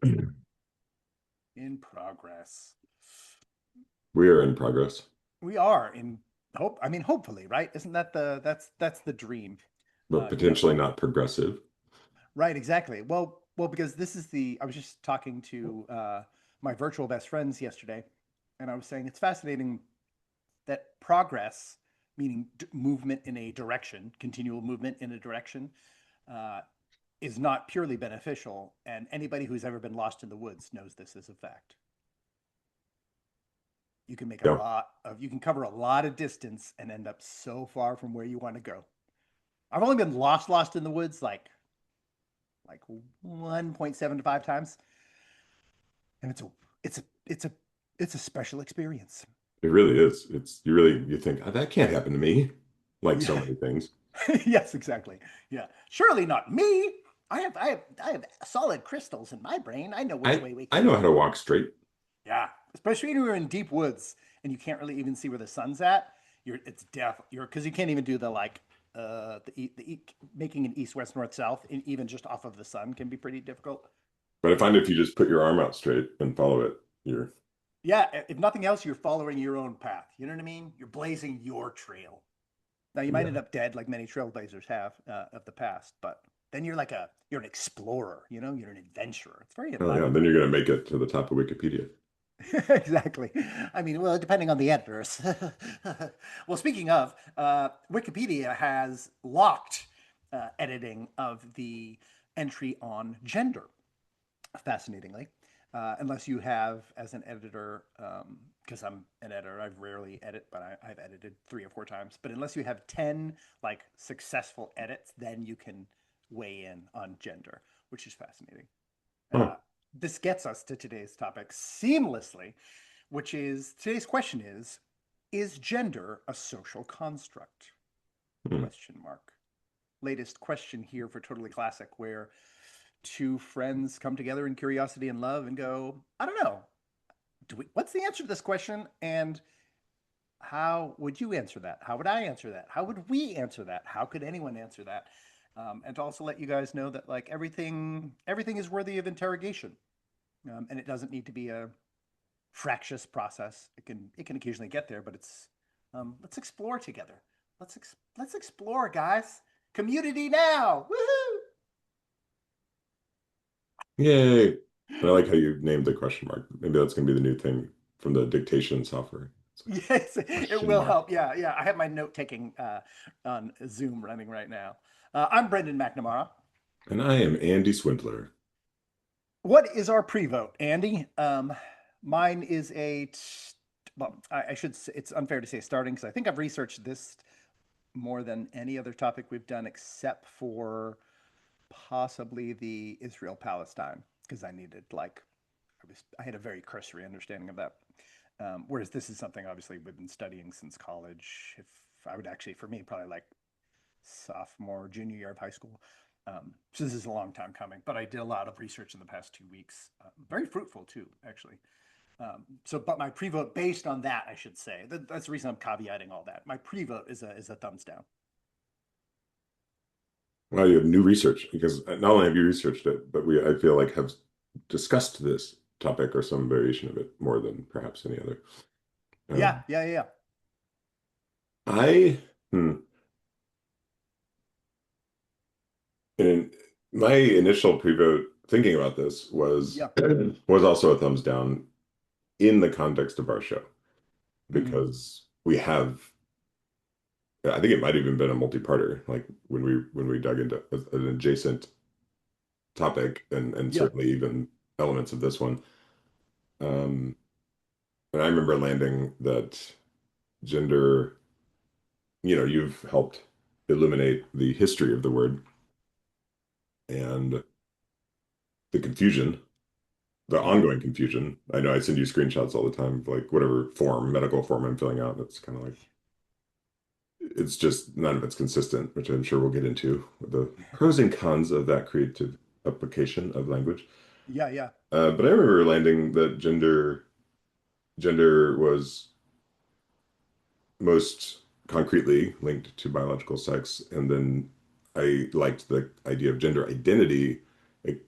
In progress. We are in progress, We are in hope. I mean, hopefully, right? Isn't that that's the dream? but You know, potentially not progressive. right? Exactly. Well, because this is the. I was just talking to my virtual best friends yesterday, and I was saying it's fascinating that progress, meaning movement in a direction, continual movement in a direction, uh, is not purely beneficial. And anybody who's ever been lost in the woods knows this as a fact. You can make a Yeah. lot of, you can cover a lot of distance and end up so far from where you want to go. I've only been lost in the woods like 1.75 times, and it's a it's a it's a special experience. It really is. It's you think "Oh, that can't happen to me," like so Yeah. many things. Yes, exactly. Yeah. Surely not me. I have solid crystals in my brain. I know which way we I can know how to go. walk straight. Yeah. Especially when you're in deep woods and you can't really even see where the sun's at. It's death. You're because you can't even do the like making an east west north south and even just off of the sun can be pretty difficult. But I find if you just put your arm out straight and follow it, you're Yeah, if nothing else, you're following your own path. You know what I mean? You're blazing your trail. Now you might yeah. end up dead, like many trailblazers have of the past, but then you're an explorer. You know, you're an adventurer. It's very Oh yeah, enlightening. then you're gonna make it to the top of Wikipedia. Exactly. I mean, well, depending on the editors. Well, speaking of, Wikipedia has locked editing of the entry on gender, fascinatingly, unless you have as an editor, because I'm an editor, I rarely edit, but I've edited 3 or 4 times. But unless you have 10 like successful edits, then you can weigh in on gender, which is fascinating. Uh, Oh, this gets us to today's topic seamlessly, which is today's question is gender a social construct? hmm. Question mark. Latest question here for Totally Classic, where two friends come together in curiosity and love and go, I don't know, what's the answer to this question? And how would you answer that? How would I answer that? How would we answer that? How could anyone answer that? And to also let you guys know that like everything is worthy of interrogation, and it doesn't need to be a fractious process. It can occasionally get there, but it's let's explore together. Let's explore, guys. Community now. Woohoo! Yay. I like how you named the question mark. Maybe that's gonna be the new thing from the dictation software. It's like Yes, it question will mark. help. Yeah, yeah. I have my note taking on Zoom running right now. I'm Brendan McNamara. And I am Andy Swindler. What is our pre-vote, Andy? Mine is well, I should say it's unfair to say starting because I think I've researched this more than any other topic we've done except for possibly the Israel Palestine because I needed like I had a very cursory understanding of that. Whereas this is something obviously we've been studying since college. If I would actually, for me, probably like sophomore, junior year of high school. So this is a long time coming, but I did a lot of research in the past 2 weeks. Very fruitful too, actually. But my pre-vote based on that, I should say, that's the reason I'm caveating all that. My pre-vote is a thumbs down. Well, you have new research because not only have you researched it, but we, I feel like, have discussed this topic or some variation of it more than perhaps any other. Yeah, Um, yeah, yeah, I, and my initial pre-vote thinking about this was yeah. was also a thumbs down in the context of our show Mhm. because we have, I think it might have even been a multi-parter, like when we dug into an adjacent topic and Yeah. certainly even elements of this one. Um, and I remember landing that gender, you've helped illuminate the history of the word and the confusion, the Yeah. ongoing confusion. I know I send you screenshots all the time of like whatever form, medical form I'm filling out. It's kind of like it's just none of it's consistent, which I'm sure we'll get into the pros and cons of that creative application of language. Yeah, yeah. But I remember landing that gender was most concretely linked to biological sex, and then I liked the idea of gender identity, like,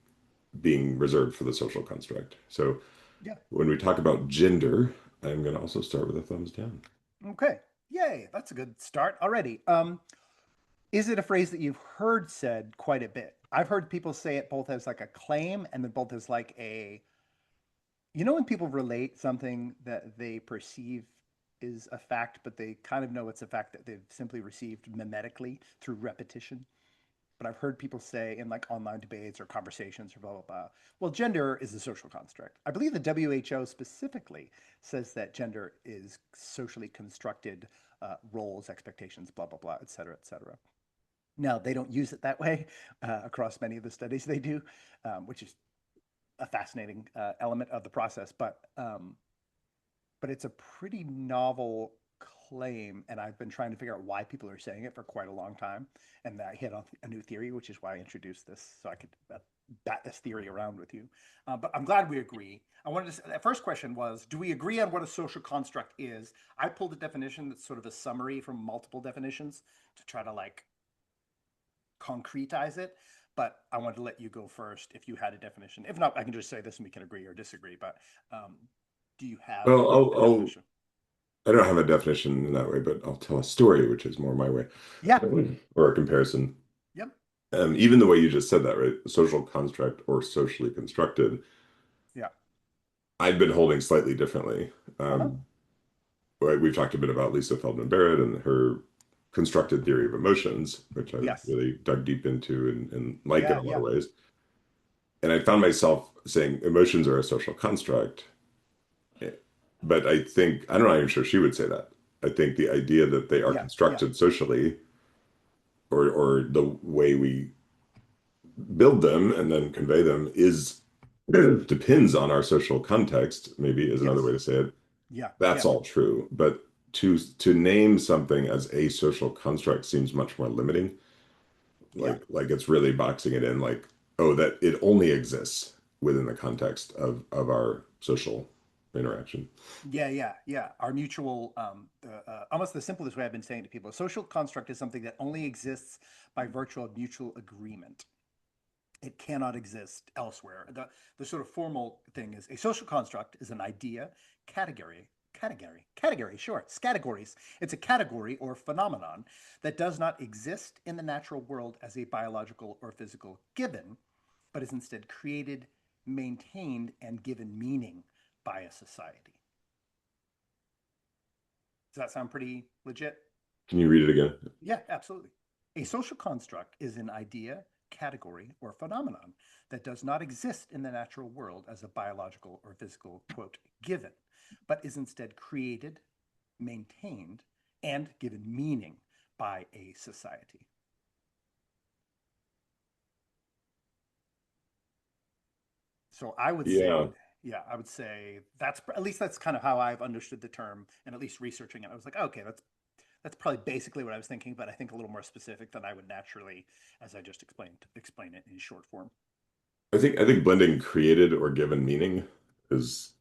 being reserved for the social construct. So Yeah. when we talk about gender, I'm going to also start with a thumbs down. Okay. Yay. That's a good start already. Is it a phrase that you've heard said quite a bit? I've heard people say it both as like a claim and then both as like a, when people relate something that they perceive is a fact, but they kind of know it's a fact that they've simply received mimetically through repetition. But I've heard people say in like online debates or conversations or blah, blah, blah, well, gender is a social construct. I believe the WHO specifically says that gender is socially constructed roles, expectations, blah, blah, blah, et cetera, et cetera. Now, they don't use it that way across many of the studies they do, which is a fascinating element of the process. But it's a pretty novel claim, and I've been trying to figure out why people are saying it for quite a long time. And I hit on a new theory, which is why I introduced this, so I could bat this theory around with you. But I'm glad we agree. I wanted to. The first question was, do we agree on what a social construct is? I pulled a definition that's sort of a summary from multiple definitions to try to like concretize it. But I wanted to let you go first if you had a definition. If not, I can just say this and we can agree or disagree. But do you have Well, a definition? I don't have a definition in that way, but I'll tell a story, which is more my way, Yeah. or a comparison. Yep. Even the way you just said that, right? Social construct or socially constructed, Yeah. I've been holding slightly differently. Uh-huh. We've talked a bit about Lisa Feldman Barrett and her constructed theory of emotions, which I've Yes. really dug deep into and like in Yeah. a lot Yeah. of ways. And I found myself saying emotions are a social construct. But I'm not even sure she would say that. I think the idea that they are Yeah. Yeah. constructed socially or the way we build them and then convey them is depends on our social context, maybe is another way Yes. to say it. Yeah. That's Yeah. all true. But to name something as a social construct seems much more limiting. Yeah. Like it's really boxing it in like, oh, that it only exists within the context of our social interaction. Yeah. Yeah. Yeah. Our mutual, almost the simplest way I've been saying to people, a social construct is something that only exists by virtue of mutual agreement. It cannot exist elsewhere. The sort of formal thing is a social construct is an idea, category, sure, it's categories. It's a category or phenomenon that does not exist in the natural world as a biological or physical given, but is instead created, maintained, and given meaning by a society. Does that sound pretty legit? Can you read it again? Yeah, absolutely. A social construct is an idea, category, or phenomenon that does not exist in the natural world as a biological or physical, quote, given, but is instead created, maintained, and given meaning by a society. So I would say, Yeah. yeah, I would say that's at least that's kind of how I've understood the term, and at least researching it, I was like, okay, that's probably basically what I was thinking, but I think a little more specific than I would naturally, as I just explained, explain it in short form. I think blending created or given meaning is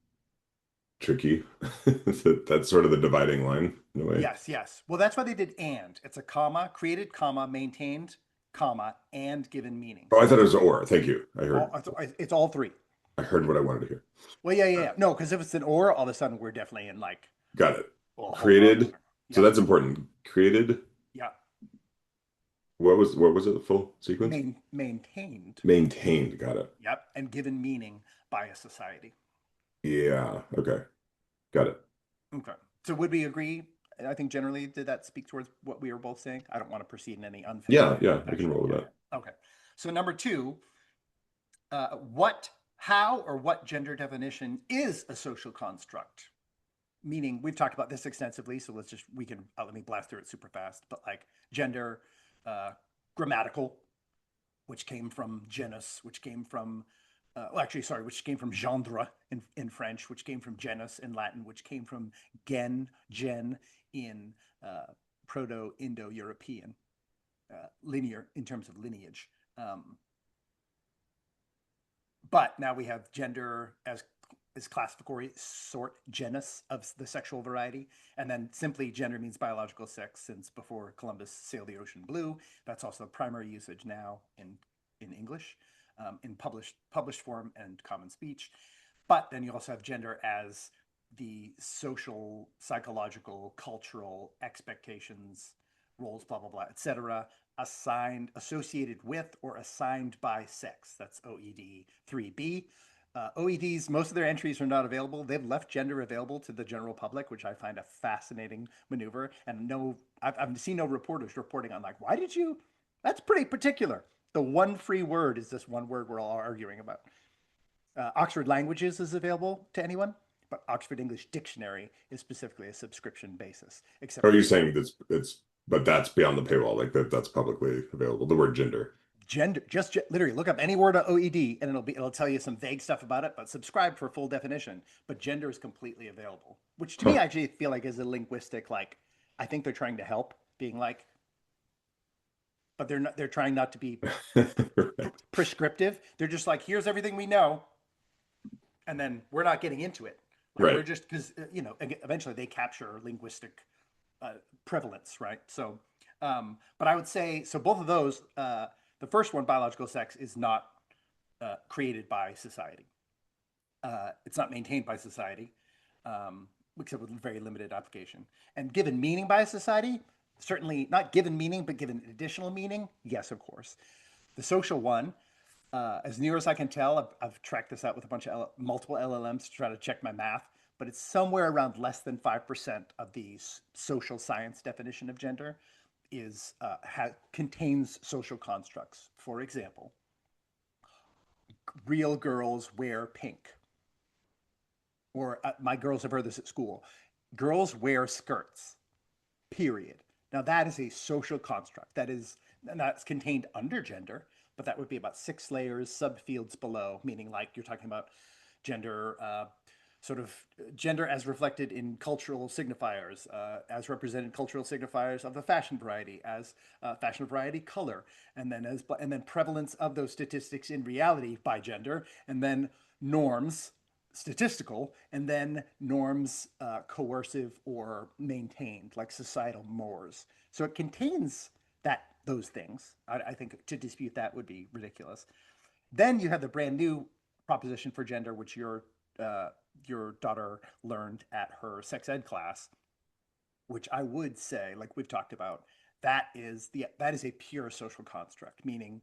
tricky. That's sort of the dividing line in a way. Yes, yes. Well, that's why they did and. It's a comma, created, comma, maintained, comma, and given meaning. Oh, So I thought it that's was or. Thank you. all. It's all three. I heard what I wanted to hear. Well, yeah, yeah, yeah. No, because if it's an or, all of a sudden we're definitely in like Got it. a whole Created. nother. So Yeah, that's important. Created. yeah. What was it? The full sequence? Maintained. Maintained. Got it. Yep, and given meaning by a society. Yeah. Okay. Got it. Okay. So would we agree? I think generally, did that speak towards what we were both saying? I don't want to proceed in any unfinished Yeah. Yeah. I can factual. roll with Yeah, that. yeah. Okay. So number two, how or what gender definition is a social construct? Meaning, we've talked about this extensively, so we can, let me blast through it super fast, but like gender, uh, grammatical, which came from genus, which came from, well, actually, sorry, which came from genre in French, which came from genus in Latin, which came from gen in Proto Indo European, linear in terms of lineage. But now we have gender as classificatory sort genus of the sexual variety, and then simply gender means biological sex since before Columbus sailed the ocean blue. That's also the primary usage now in English. in published form and common speech. But then you also have gender as the social, psychological, cultural expectations, roles, blah blah blah, etc., assigned, associated with, or assigned by sex. That's OED 3B. OEDs, most of their entries are not available. They've left gender available to the general public, which I find a fascinating maneuver. And no, I've seen no reporters reporting on like, why did you? That's pretty particular. The one free word is this one word we're all arguing about. Oxford Languages is available to anyone, but Oxford English Dictionary is specifically a subscription basis, except Are for you saying it's but that's beyond the paywall, like that's publicly available, the word gender. gender. Just literally look up any word on OED, and it'll tell you some vague stuff about it. But subscribe for full definition. But gender is completely available, which to me Huh. I actually feel like is a linguistic like. I think they're trying to help, being like, but they're not. They're trying not to be Right. prescriptive. They're just like, here's everything we know, and then we're not getting into it. Like we're Right. just because eventually they capture linguistic prevalence, right? So, but I would say so. Both of those, the first one, biological sex, is not created by society. It's not maintained by society, except with very limited application. And given meaning by society, certainly not given meaning, but given additional meaning, yes, of course. The social one, as near as I can tell, I've tracked this out with a bunch of multiple LLMs to try to check my math, but it's somewhere around less than 5% of the social science definition of gender is contains social constructs. For example, real girls wear pink, or my girls have heard this at school. Girls wear skirts. Period. Now that is a social construct. And that's contained under gender, but that would be about 6 layers, subfields below, meaning like you're talking about gender, sort of gender as reflected in cultural signifiers, as represented cultural signifiers of the fashion variety, as fashion variety color, and then prevalence of those statistics in reality by gender, and then norms statistical, and then norms coercive or maintained, like societal mores. So it contains those things. I think to dispute that would be ridiculous. Then you have the brand new proposition for gender, which your daughter learned at her sex ed class, which I would say, like we've talked about, that is a pure social construct. Meaning,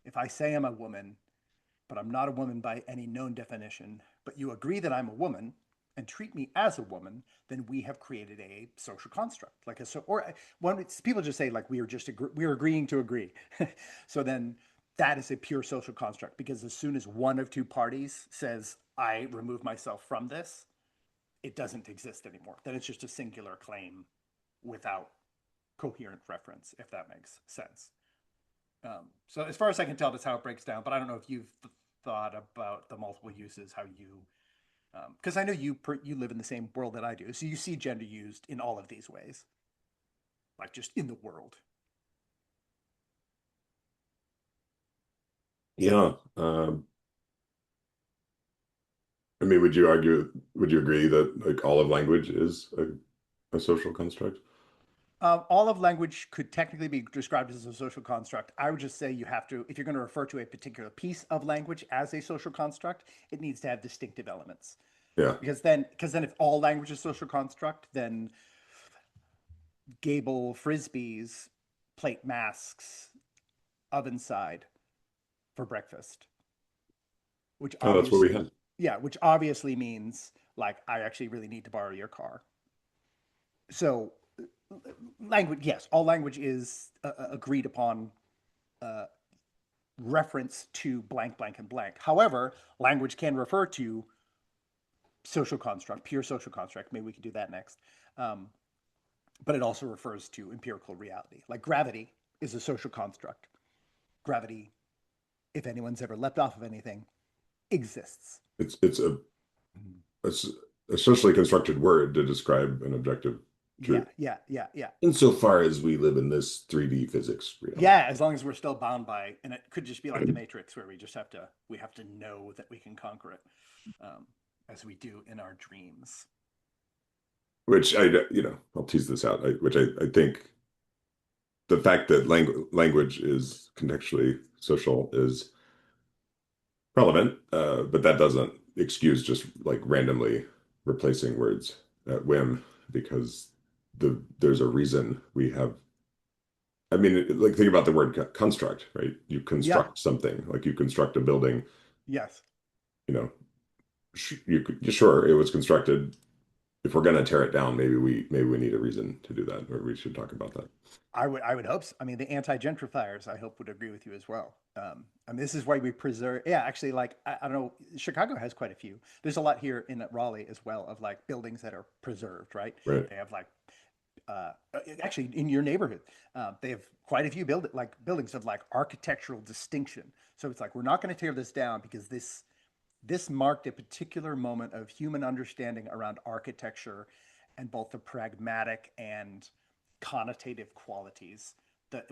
if I say I'm a woman, but I'm not a woman by any known definition, but you agree that I'm a woman and treat me as a woman, then we have created a social construct. Like a so, or when people just say like we're agreeing to agree, so then that is a pure social construct because as soon as one of two parties says I remove myself from this, it doesn't exist anymore. Then it's just a singular claim without coherent reference, if that makes sense. So as far as I can tell, that's how it breaks down. But I don't know if you've thought about the multiple uses, how you, because I know you live in the same world that I do, so you see gender used in all of these ways, like just in the world. Yeah. I mean, would you agree that like all of language is a social construct? All of language could technically be described as a social construct. I would just say you have to, if you're going to refer to a particular piece of language as a social construct, it needs to have distinctive elements. Yeah. Because then if all language is social construct, then gable frisbees, plate masks, oven side for breakfast, which Oh, that's what obviously, we had. yeah, which obviously means like I actually really need to borrow your car. So language, yes, all language is agreed upon uh, reference to blank, blank, and blank. However, language can refer to social construct, pure social construct. Maybe we could do that next. Um, but it also refers to empirical reality. Like gravity is a social construct. Gravity, if anyone's ever leapt off of anything, exists. It's a socially constructed word to describe an objective Yeah, truth. yeah, yeah, yeah. Insofar as we live in this 3D physics reality. Yeah, as long as we're still bound by, and it could just be like the Matrix, where we have to know that we can conquer it, um, as we do in our dreams. Which I'll tease this out, which I think the fact that language is contextually social is relevant, but that doesn't excuse just like randomly replacing words at whim because there's a reason we have. I mean, like think about the word construct, right? You Yeah. construct something, like you construct a building, Yes. you know, you could, sure, it was constructed. If we're going to tear it down, maybe we need a reason to do that, or we should talk about that. I would hope so. I mean, the anti-gentrifiers, I hope, would agree with you as well. And this is why we preserve. Yeah, actually, like I don't know, Chicago has quite a few. There's a lot here in Raleigh as well of like buildings that are preserved, right? Right. They have like uh, actually in your neighborhood, they have quite a few buildings of like architectural distinction. So it's like we're not going to tear this down because this marked a particular moment of human understanding around architecture and both the pragmatic and connotative qualities that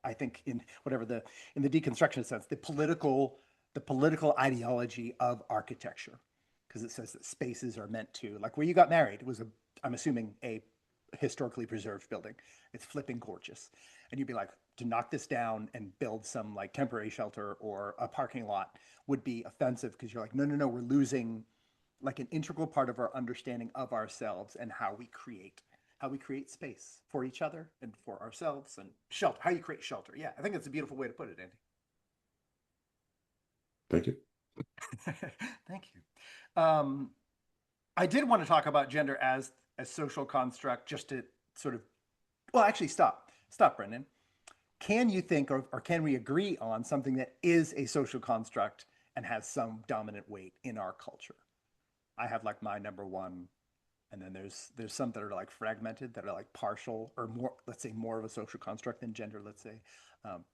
I think in whatever the deconstruction sense, the political ideology of architecture, because it says that spaces are meant to, like where you got married was I'm assuming a historically preserved building. It's flipping gorgeous. And you'd be like, to knock this down and build some like temporary shelter or a parking lot would be offensive because you're like, no, no, no, we're losing like an integral part of our understanding of ourselves and how we create space for each other and for ourselves and shelter, how you create shelter. Yeah, I think that's a beautiful way to put it, Thank you. Andy. Thank you. I did want to talk about gender as a social construct just to sort of, well, actually, stop, Brendan. Can you think, or can we agree on something that is a social construct and has some dominant weight in our culture? I have like my number one, and then there's some that are like fragmented, that are like partial or more, let's say more of a social construct than gender, let's say.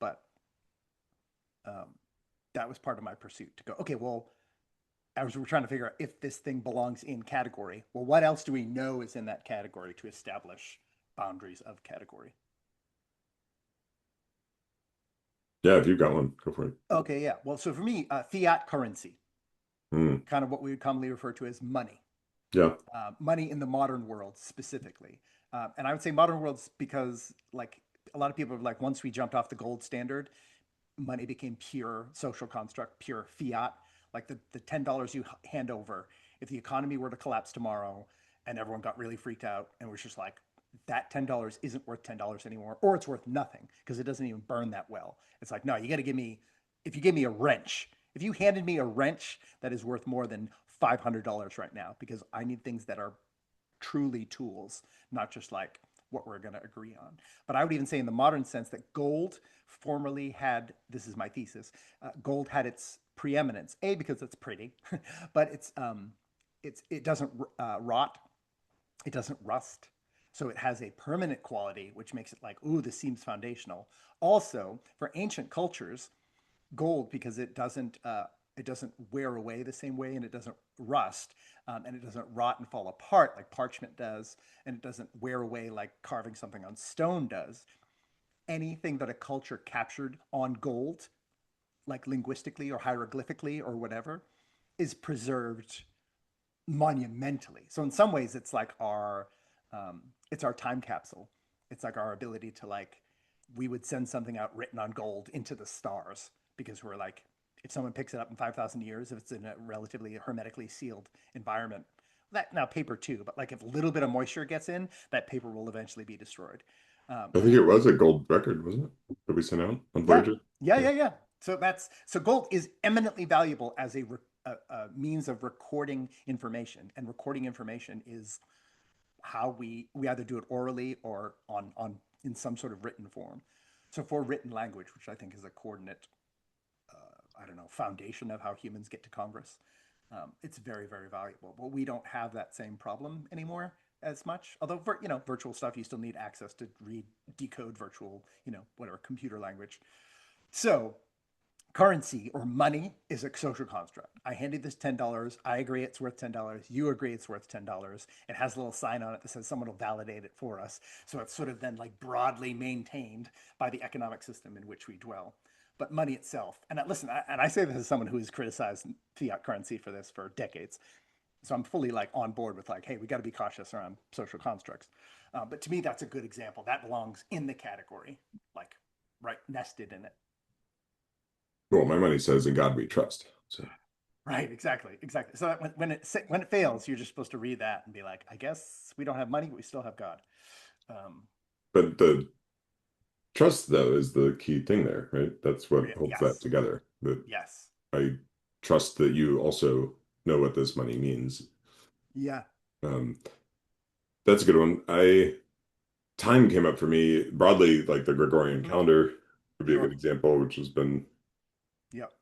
But um, that was part of my pursuit to go, okay, well, as we're trying to figure out if this thing belongs in category, well, what else do we know is in that category to establish boundaries of category? Yeah, if you've got one, go for it. Okay, yeah. Well, so for me, fiat currency, Mm, kind of what we would commonly refer to as money. yeah. Money in the modern world specifically. And I would say modern worlds because like a lot of people are like, once we jumped off the gold standard, money became pure social construct, pure fiat. Like the $10 you hand over, if the economy were to collapse tomorrow and everyone got really freaked out and was just like, that $10 isn't worth $10 anymore, or it's worth nothing because it doesn't even burn that well. It's like, no, you got to give me, if you give me a wrench, if you handed me a wrench that is worth more than $500 right now, because I need things that are truly tools, not just like what we're going to agree on. But I would even say, in the modern sense, that gold formerly had, this is my thesis, gold had its preeminence. A, because it's pretty, but it doesn't rot, it doesn't rust. So it has a permanent quality, which makes it like, ooh, this seems foundational. Also, for ancient cultures, gold, because it doesn't wear away the same way, and it doesn't rust, and it doesn't rot and fall apart like parchment does, and it doesn't wear away like carving something on stone does. Anything that a culture captured on gold, like linguistically or hieroglyphically or whatever, is preserved monumentally. So in some ways, it's our time capsule. It's like our ability to like, we would send something out written on gold into the stars because we're like, if someone picks it up in 5,000 years, if it's in a relatively hermetically sealed environment, that now paper too, but like if a little bit of moisture gets in, that paper will eventually be destroyed. I think it was a gold record, wasn't it? That we sent out on Yeah, Voyager? yeah, Yeah. yeah, yeah. So gold is eminently valuable as a means of recording information, and recording information is how we either do it orally or on in some sort of written form. So for written language, which I think is a coordinate, I don't know, foundation of how humans get to Congress, it's very, very valuable. But we don't have that same problem anymore as much. Although for virtual stuff, you still need access to read, decode virtual, whatever computer language. So currency or money is a social construct. I handed this $10. I agree it's worth $10. You agree it's worth $10. It has a little sign on it that says someone will validate it for us. So it's sort of then like broadly maintained by the economic system in which we dwell. But money itself, and listen, and I say this as someone who has criticized fiat currency for this for decades. So I'm fully like on board with like, hey, we got to be cautious around social constructs. But to me, that's a good example. That belongs in the category, like right nested in it. Well, my money says in God we trust. So, Right, exactly, exactly. So that when it fails, you're just supposed to read that and be like, I guess we don't have money, but we still have God. Um, but the trust though is the key thing there, right? That's what holds that yes, together. That yes, I trust that you also know what this money means. yeah, Um, that's a good one. I time came up for me broadly, like the Gregorian hmm calendar would be a good sure, example, which has been, yep,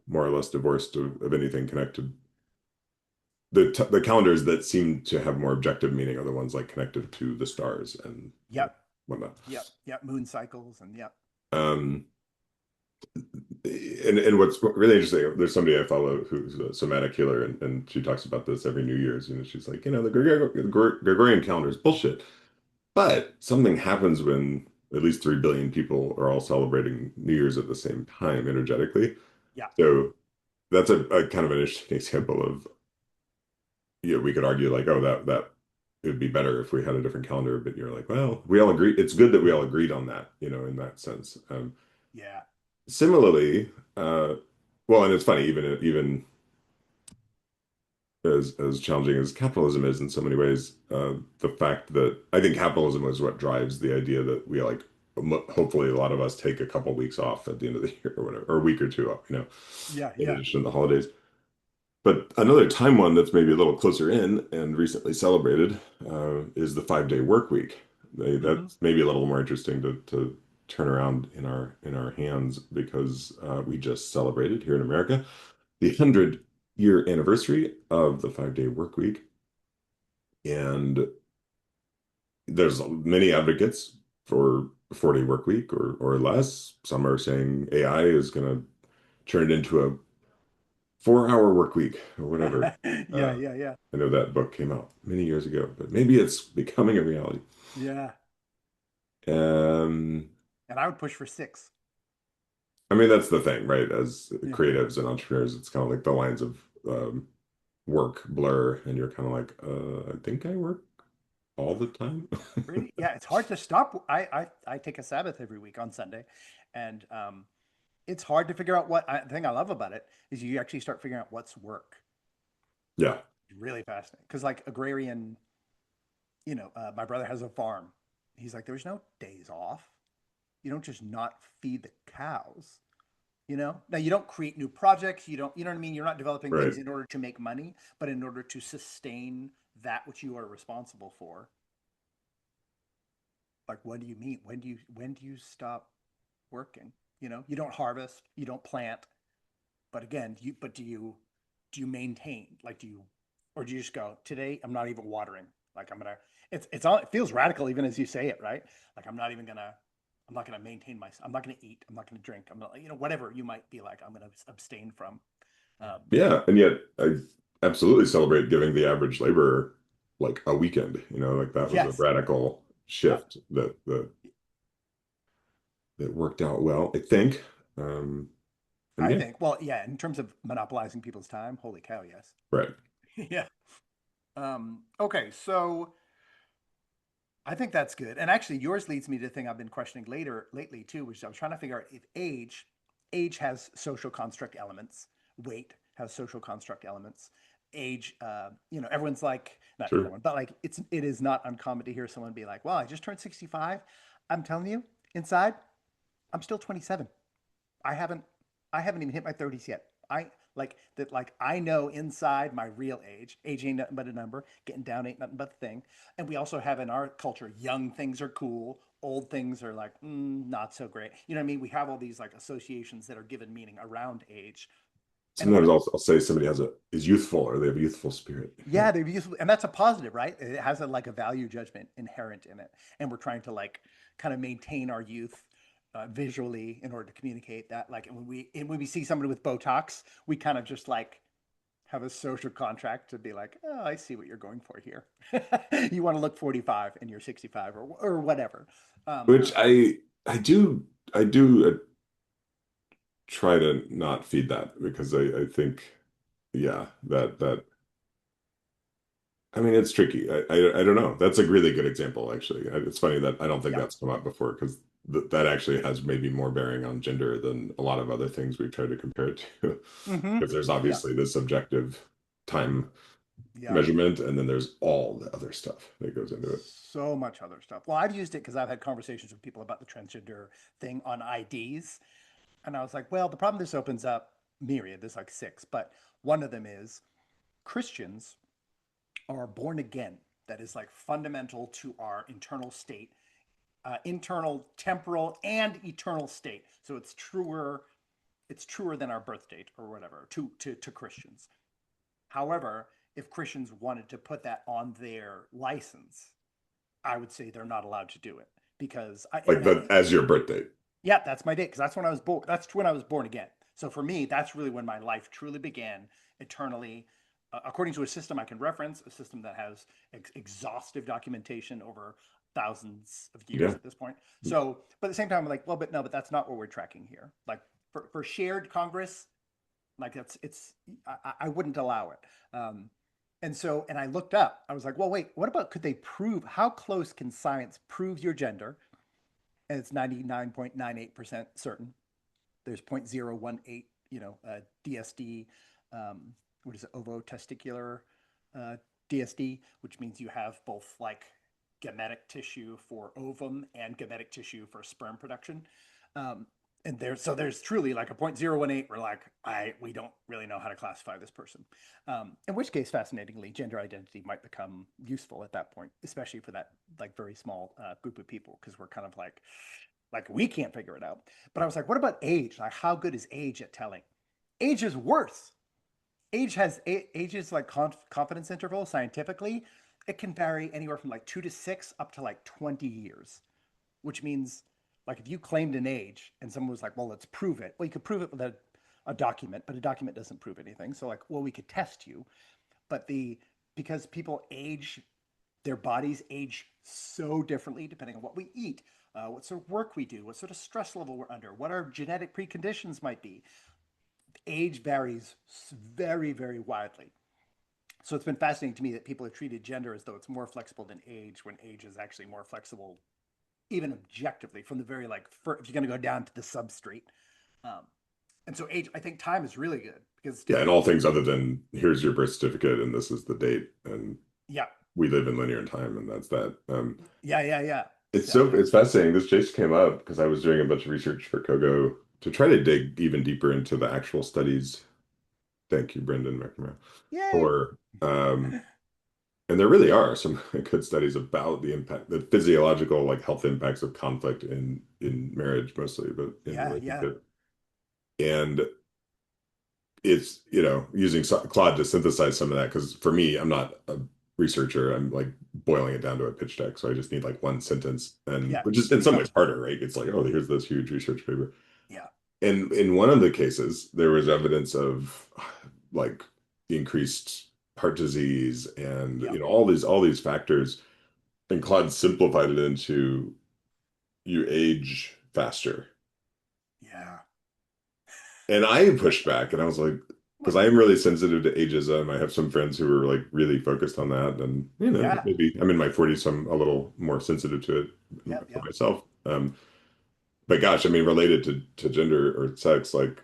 more or less divorced of anything connected. The calendars that seem to have more objective meaning are the ones like connected to the stars and yep, whatnot. yep. Moon cycles and yep. Um, and what's really interesting, there's somebody I follow who's a somatic healer, and she talks about this every New Year's. She's like, Gregorian calendar is bullshit. But something happens when at least 3 billion people are all celebrating New Year's at the same time energetically. Yeah, So that's a kind of an interesting example of, we could argue like, oh, that it would be better if we had a different calendar, but you're like, well, we all agree. It's good that we all agreed on that, in that sense. yeah. Similarly, well, and it's funny, even as challenging as capitalism is in so many ways, the fact that I think capitalism is what drives the idea that we like, hopefully a lot of us take a couple weeks off at the end of the year or whatever, or a week or two off, Yeah, in yeah. addition to the holidays. But another time one that's maybe a little closer in and recently celebrated is the 5-day work week. hmm That's maybe a little more interesting to turn around in our hands because we just celebrated here in America the 100-year anniversary of the 5-day work week. And there's many advocates for a 4-day work week or less. Some are saying AI is going to turn it into a 4-hour work week or whatever. Yeah, Uh, yeah, yeah, I know that book came out many years ago, but maybe it's becoming a reality. yeah. Um, And I would push for 6. I mean, that's the thing, right? As Yeah. creatives and entrepreneurs, it's kind of like the lines of work blur, and you're kind of like, I think I work all the time. Really? Yeah, it's hard to stop. I take a Sabbath every week on Sunday, and it's hard to figure out the thing I love about it is you actually start figuring out what's work. Yeah, It's really fascinating because like agrarian, my brother has a farm. He's like, there's no days off. You don't just not feed the cows. Now you don't create new projects. You know what I mean. You're not developing right. things in order to make money, but in order to sustain that which you are responsible for. Like, what do you mean? When do you stop working? You don't harvest, you don't plant, but again, do you maintain? Like, or do you just go, today I'm not even watering? Like, it's all, it feels radical even as you say it, right? Like, I'm not gonna maintain I'm not gonna eat, I'm not gonna drink, I'm not, whatever you might be like, I'm gonna abstain from. Um, Yeah, and yet I absolutely celebrate giving the average laborer like a weekend. Like that was a yes, radical yeah, shift that worked out well, I think. Um, and I yeah, think, well, yeah, in terms of monopolizing people's time, holy cow, yes. right. Yeah. Okay, so I think that's good. And actually, yours leads me to the thing I've been questioning lately too, which I was trying to figure out if age has social construct elements, weight has social construct elements. Age, everyone's like, not Sure. everyone, but like it is not uncommon to hear someone be like, "Well, I just turned 65." I'm telling you, inside, I'm still 27. I haven't I haven't even hit my 30s yet. I like that like I know inside my real age. Age ain't nothing but a number. Getting down ain't nothing but a thing. And we also have in our culture, young things are cool, old things are like not so great. You know what I mean? We have all these like associations that are given meaning around age. And Sometimes I'll say somebody is youthful or they have a youthful spirit. yeah, they're useful, and that's a positive, right? It has like a value judgment inherent in it, and we're trying to like kind of maintain our youth visually in order to communicate that. Like, and when we see somebody with Botox, we kind of just like have a social contract to be like, oh, I see what you're going for here. You want to look 45 and you're 65 or whatever. Um, Which I do try to not feed that because I think, yeah, that I mean it's tricky. I don't know. That's a really good example, actually. It's funny that I don't think yeah, that's come up before because that actually has maybe more bearing on gender than a lot of other things we've tried to compare it to. Hmm. Because there's Yeah. obviously this subjective time Yeah. measurement, and then there's all the other stuff that goes into it. So much other stuff. Well, I've used it because I've had conversations with people about the transgender thing on IDs. And I was like, well, the problem this opens up myriad, there's like six, but one of them is Christians are born again. That is like fundamental to our internal state, internal, temporal, and eternal state. So it's truer than our birth date or whatever to Christians. However, if Christians wanted to put that on their license, I would say they're not allowed to do it because Like the as your birth date. yeah, that's my date because that's when I was born. That's when I was born again. So for me, that's really when my life truly began eternally, according to a system I can reference, a system that has exhaustive documentation over thousands of years Yeah. at this point. So, but at the same time, I'm like, well, but no, but that's not what we're tracking here. Like for shared Congress, like I wouldn't allow it. And so, and I looked up, I was like, well, wait, what about could they prove how close can science prove your gender? And it's 99.98% certain. There's 0.018, DSD, what is it, ovotesticular DSD, which means you have both like gametic tissue for ovum and gametic tissue for sperm production. Um, and there's truly like a 0.018 where like we don't really know how to classify this person. In which case, fascinatingly, gender identity might become useful at that point, especially for that like very small group of people, because we're kind of like we can't figure it out. But I was like, what about age? Like, how good is age at telling? Age is worse. Age is like confidence interval scientifically. It can vary anywhere from like 2 to 6 up to like 20 years, which means like if you claimed an age and someone was like, well, let's prove it. Well, you could prove it with a document, but a document doesn't prove anything. So like, well, we could test you, but because people age, their bodies age so differently depending on what we eat, what sort of work we do, what sort of stress level we're under, what our genetic preconditions might be. Age varies very, very widely. So it's been fascinating to me that people have treated gender as though it's more flexible than age, when age is actually more flexible, even objectively, from the very like, if you're going to go down to the substrate. Um, and so age, I think time is really good because it's Yeah, and different. all things other than here's your birth certificate and this is the date, and Yeah, we live in linear time, and that's that. yeah, yeah, yeah. It's So it's fascinating. This just came up because I was doing a bunch of research for Kogo to try to dig even deeper into the actual studies. Thank you, Brendan McNamara, yay. for and there really are some good studies about the impact, the physiological like health impacts of conflict in marriage mostly, but in Yeah, yeah, relationship. And it's, using Claude to synthesize some of that because for me, I'm not a researcher. I'm like boiling it down to a pitch deck, so I just need like one sentence, and yeah. which is in You some got ways harder, right? It's like, oh, here's this huge research paper. yeah, And in one of the cases, there was evidence of like increased heart disease and yeah, all these factors, and Claude simplified it into you age faster. yeah. And I pushed back and I was like, because Well, I am really sensitive to ageism. I have some friends who are like really focused on that. And, yeah, maybe I'm in my 40s, so I'm a little more sensitive to it yeah, for yeah, myself. But gosh, I mean, related to gender or sex, like,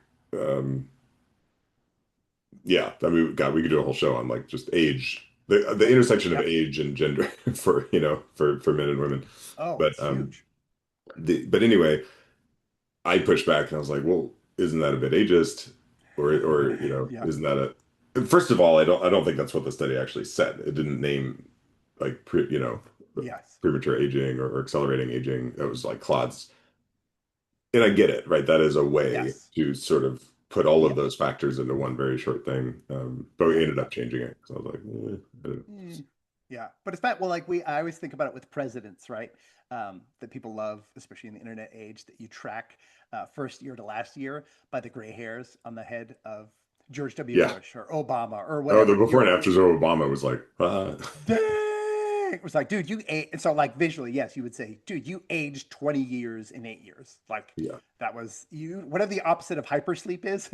yeah, I mean, God, we could do a whole show on like just age, the intersection of yep. age and gender for men and women. Oh, But it's huge. but anyway, I pushed back and I was like, well, isn't that a bit ageist? Or Yeah. isn't that a first of all, I don't think that's what the study actually said. It didn't name like Yes. premature aging or accelerating aging. That was like Claude's, and I get it, right? That is a way Yes. to sort of put all of Yep. those factors into one very short thing. But we Yeah. ended Yeah. up changing it. So I was like, I don't know. Mm. Yeah. But it's bad. Well, like I always think about it with presidents, right? That people love, especially in the internet age, that you track first year to last year by the gray hairs on the head of George W. Yeah. Bush or Obama or Oh, the whatever. before and afters of Obama was like, Dang! It was like, dude, you ate. And so, like, visually, yes, you would say, dude, you aged 20 years in 8 years. Like, yeah, that was you. Whatever the opposite of hypersleep is,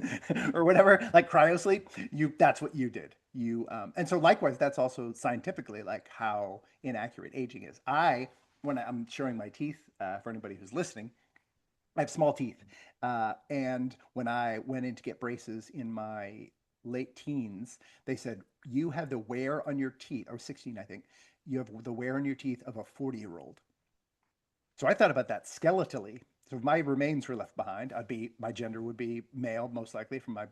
or whatever, like cryosleep, that's what you did. And so, likewise, that's also scientifically like how inaccurate aging is. when I'm showing my teeth, for anybody who's listening, I have small teeth. And when I went in to get braces in my late teens, they said, you have the wear on your teeth. I was 16, I think. You have the wear on your teeth of a 40-year-old. So I thought about that skeletally. So if my remains were left behind, my gender would be male, most likely from my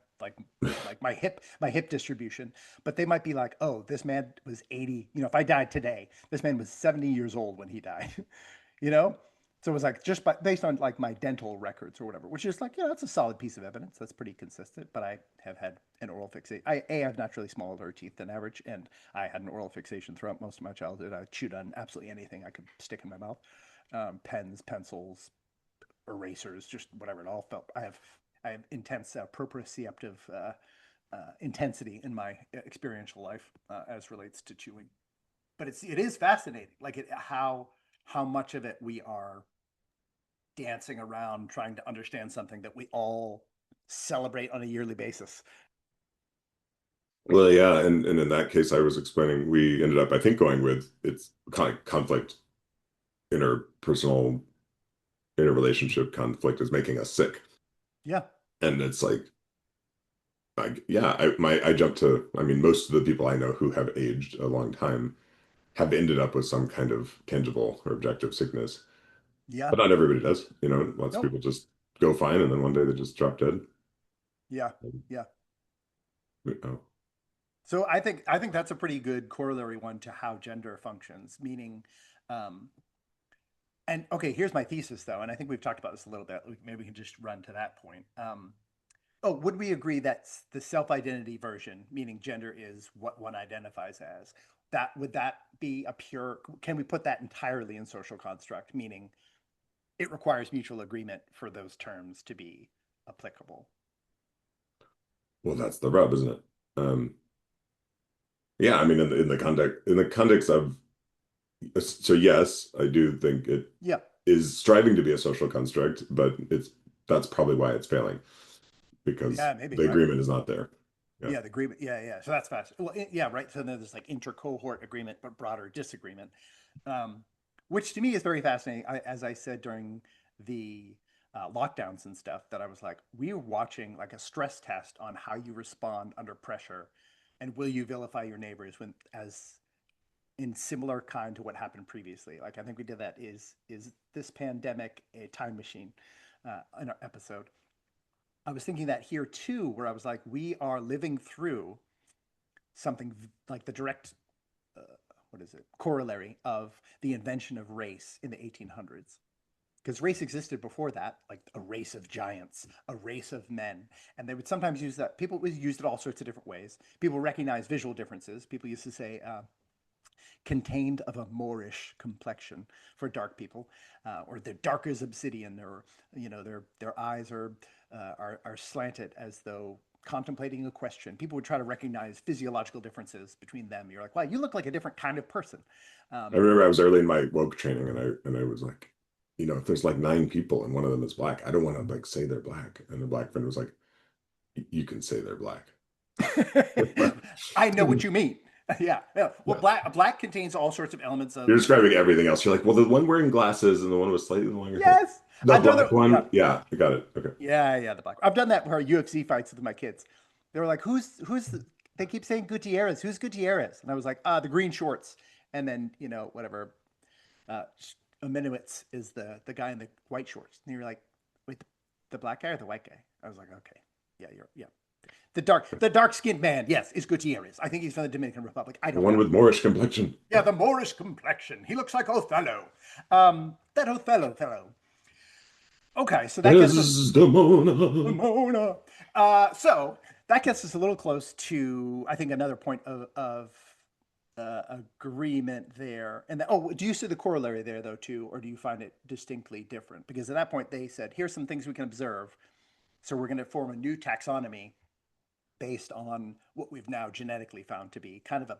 my hip distribution. But they might be like, oh, this man was 80. If I died today, this man was 70 years old when he died. you know? So it was like based on like my dental records or whatever, which is like, that's a solid piece of evidence. That's pretty consistent. But I have had an oral fixation. I have naturally smaller teeth than average, and I had an oral fixation throughout most of my childhood. I chewed on absolutely anything I could stick in my mouth, pens, pencils, erasers, just whatever. It all felt. I have intense proprioceptive intensity in my experiential life as relates to chewing. But it is fascinating, like how much of it we are dancing around trying to understand something that we all celebrate on a yearly basis. Well, yeah, and in that case, I was explaining, we ended up, I think, going with it's kind of conflict, interpersonal, interrelationship conflict is making us sick. Yeah, And it's like, yeah, I jumped to, I mean, most of the people I know who have aged a long time have ended up with some kind of tangible or objective sickness. yeah, But not everybody does. Lots of nope, people just go fine and then one day they just drop dead. yeah, yeah. Oh, So I think that's a pretty good corollary one to how gender functions, meaning, um, and okay, here's my thesis though, and I think we've talked about this a little bit. Maybe we can just run to that point. Oh, would we agree that the self-identity version, meaning gender is what one identifies as, would that be a pure? Can we put that entirely in social construct, meaning it requires mutual agreement for those terms to be applicable? well, that's the rub, isn't it? Yeah, I mean, in the context of so yes, I do think it Yeah, is striving to be a social construct, but that's probably why it's failing because yeah, maybe the right. agreement is not there. Yeah. Yeah, the agreement. Yeah, yeah. So that's fast. Well, yeah, right. So then there's like inter-cohort agreement, but broader disagreement, um, which to me is very fascinating. As I said during the lockdowns and stuff, that I was like, we are watching like a stress test on how you respond under pressure, and will you vilify your neighbors when, as in similar kind to what happened previously. Like I think we did that. Is this pandemic a time machine? In our episode, I was thinking that here too, where I was like, we are living through something like the direct, uh, what is it, corollary of the invention of race in the 1800s. Because race existed before that, like a race of giants, a race of men. And they would sometimes use that. People would use it all sorts of different ways. People recognize visual differences. People used to say, contained of a Moorish complexion for dark people, or they're dark as obsidian, or their eyes are slanted as though contemplating a question. People would try to recognize physiological differences between them. You're like, wow, you look like a different kind of person. I Um, remember I was early in my woke training and I was like, if there's like nine people and one of them is black, I don't want to like say they're black. And the black friend was like, you can say they're black. I know what you mean. Yeah, yeah. Well, Yeah. black contains all sorts of elements You're of. describing everything else. You're like, well, the one wearing glasses and the one with slightly longer hair. Yes, The I've done black that. Yeah, one, yeah, I got it. Okay. yeah, yeah. The black. I've done that for UFC fights with my kids. They were like, "Who's?" They keep saying Gutierrez. Who's Gutierrez? And I was like, the green shorts. And then whatever. Uh, Aminowitz is the guy in the white shorts. And you're like, wait, the black guy or the white guy? I was like, okay, yeah. The dark skinned man, yes, is Gutierrez. I think he's from the Dominican Republic. I The don't one know. with Moorish complexion. Yeah, the Moorish complexion. He looks like Othello. That Othello fellow. Okay, so that gets us Desdemona. Mona. So that gets us a little close to, I think, another point of agreement there. And do you see the corollary there though too, or do you find it distinctly different? Because at that point they said, here's some things we can observe. So we're going to form a new taxonomy based on what we've now genetically found to be kind of a.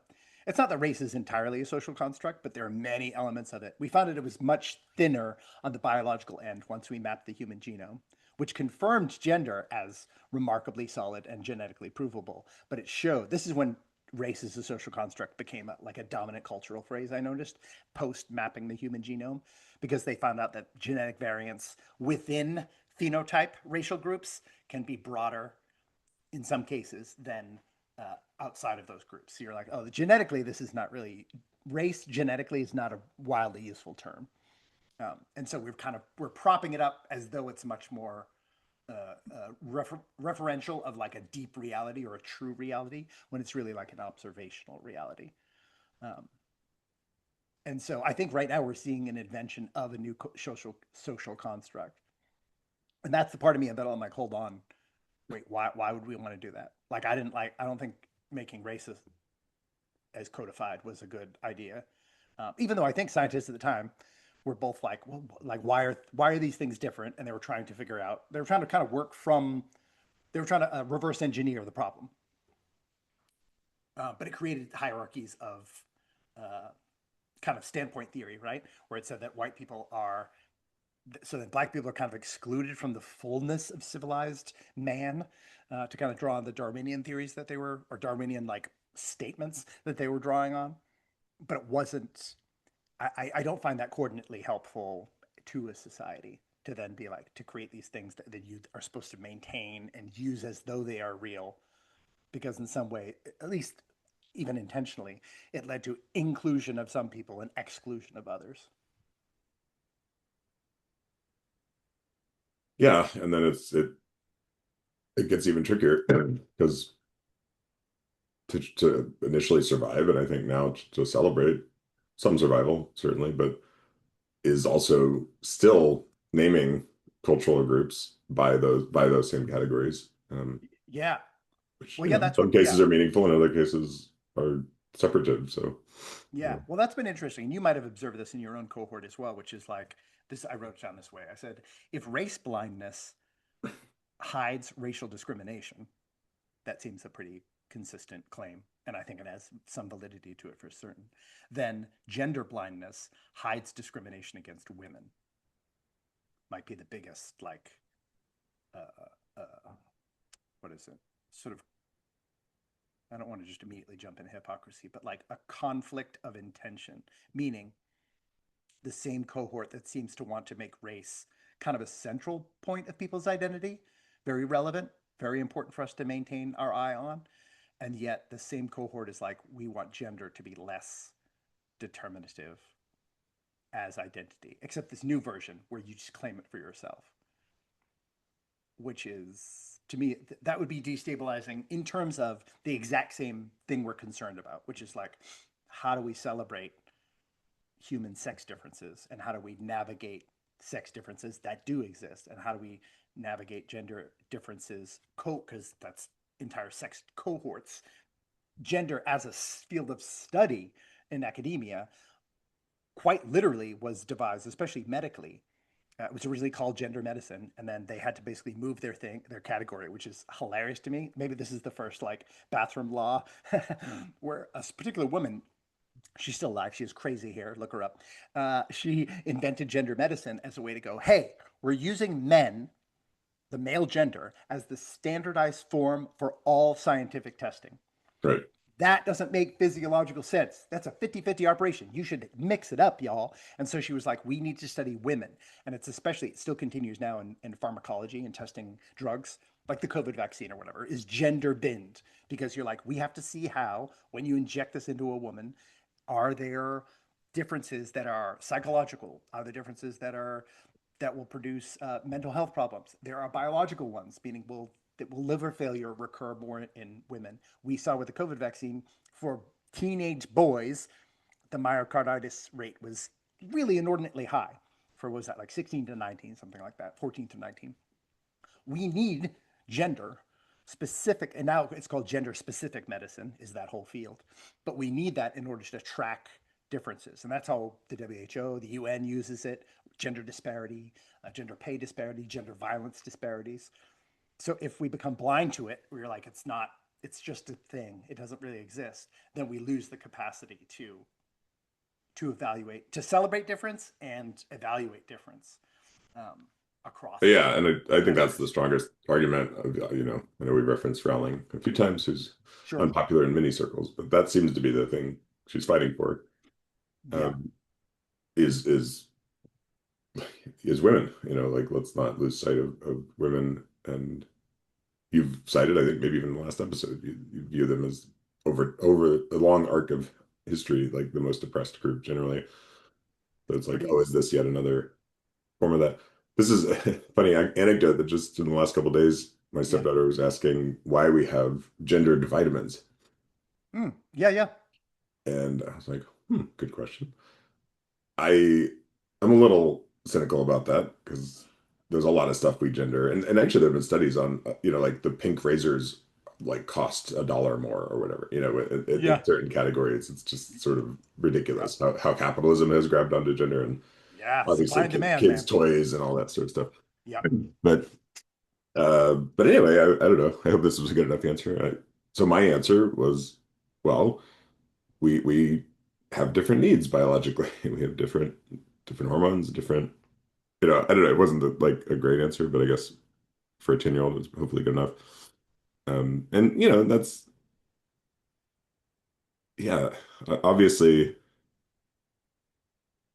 It's not that race is entirely a social construct, but there are many elements of it. We found that it was much thinner on the biological end once we mapped the human genome, which confirmed gender as remarkably solid and genetically provable. But it showed this is when race as a social construct became like a dominant cultural phrase, I noticed, post mapping the human genome, because they found out that genetic variance within phenotype racial groups can be broader in some cases than outside of those groups. So you're like, oh, genetically, this is not really, race genetically is not a wildly useful term. And so we're propping it up as though it's much more referential of like a deep reality or a true reality, when it's really like an observational reality. Um, and so I think right now we're seeing an invention of a new social construct, and that's the part of me that I'm like, hold on, wait, why would we want to do that? Like I don't think making racist as codified was a good idea, even though I think scientists at the time were both like, well, like why are these things different? And they were trying to figure out. They were trying to kind of work from. They were trying to reverse engineer the problem, but it created hierarchies of kind of standpoint theory, right? Where it said that white people are, so that black people are kind of excluded from the fullness of civilized man, to kind of draw on the Darwinian theories that they were, or Darwinian like statements that they were drawing on. But it wasn't, I don't find that coordinately helpful to a society to then be like, to create these things that you are supposed to maintain and use as though they are real. Because in some way, at least even intentionally, it led to inclusion of some people and exclusion of others. Yeah, and then it gets even trickier because to initially survive, and I think now to celebrate some survival, certainly, but is also still naming cultural groups by those same categories, Yeah. which Well, yeah, in that's some what, cases yeah. are meaningful, in other cases are separative. So, Yeah. Well, that's been interesting. You might have observed this in your own cohort as well, which is like this. I wrote it down this way. I said, if race blindness hides racial discrimination, that seems a pretty consistent claim. And I think it has some validity to it for certain. Then gender blindness hides discrimination against women, might be the biggest, like, what is it? Sort of, I don't want to just immediately jump into hypocrisy, but like a conflict of intention, meaning the same cohort that seems to want to make race kind of a central point of people's identity, very relevant, very important for us to maintain our eye on. And yet the same cohort is like, we want gender to be less determinative as identity, except this new version where you just claim it for yourself, which is, to me, that would be destabilizing in terms of the exact same thing we're concerned about, which is like, how do we celebrate human sex differences, and how do we navigate sex differences that do exist, and how do we navigate gender differences, because that's entire sex cohorts. Gender as a field of study in academia quite literally was devised, especially medically. It was originally called gender medicine, and then they had to basically move their category, which is hilarious to me. Maybe this is the first like bathroom law where a particular woman, she's still alive, she has crazy hair, look her up. She invented gender medicine as a way to go, hey, we're using men, the male gender, as the standardized form for all scientific testing. right. That doesn't make physiological sense. That's a 50-50 operation. You should mix it up, y'all. And so she was like, we need to study women. And it's especially, it still continues now in pharmacology and testing drugs, like the COVID vaccine or whatever, is gender binned, because you're like, we have to see how, when you inject this into a woman, are there differences that are psychological? Are there differences that will produce mental health problems? There are biological ones, meaning will liver failure recur more in women? We saw with the COVID vaccine for teenage boys, the myocarditis rate was really inordinately high. For what was that, like 16 to 19, something like that, 14 to 19. We need gender specific, and now it's called gender specific medicine, is that whole field. But we need that in order to track differences. And that's how the WHO, the UN uses it: gender disparity, gender pay disparity, gender violence disparities. So if we become blind to it, we're like, it's not, it's just a thing, it doesn't really exist, then we lose the capacity to evaluate, to celebrate difference and evaluate difference. across Yeah, and I think that's the genders. strongest argument. I know we referenced Rowling a few times, who's Sure. unpopular in many circles, but that seems to be the thing she's fighting for. Yeah. Um, is is women? Like let's not lose sight of women. And you've cited, I think maybe even in the last episode, you view them as over a long arc of history, like the most oppressed group generally. So it's like, Pretty. oh, is this yet another form of that? This is a funny anecdote that just in the last couple of days, my Yeah. stepdaughter was asking why we have gendered vitamins. Yeah. Yeah. And I was like, good question. I I'm a little cynical about that because there's a lot of stuff we gender, and actually there have been studies on like the pink razors like cost $1 more or whatever. In Yeah. certain categories, it's just sort of Yeah. ridiculous how capitalism has grabbed onto gender, and Yeah. Supply obviously and demand, kids' man. toys and all that sort of stuff. Yeah. But but anyway, I don't know. I hope this was a good enough answer. So my answer was, well, we have different needs biologically. We have different hormones, different, I don't know. It wasn't like a great answer, but I guess for a 10-year-old, it was hopefully good enough. And that's, yeah, obviously,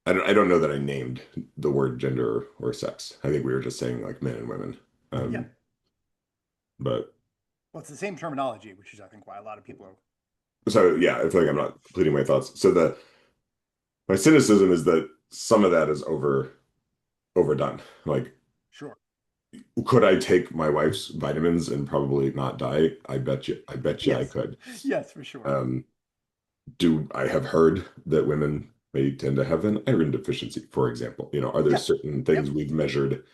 I don't know that I named the word gender or sex. I think we were just saying like men and women. Yeah. Um, but Well, it's the same terminology, which is, I think, why a lot of people are. so yeah, I feel like I'm not completing my thoughts. So my cynicism is that some of that is overdone. Like, Sure. could I take my wife's vitamins and probably not die? I bet you I Yes. could. Yes, for sure. Um, do I have heard that women may tend to have an iron deficiency, for example? Are there Yeah. certain Yep. things we've measured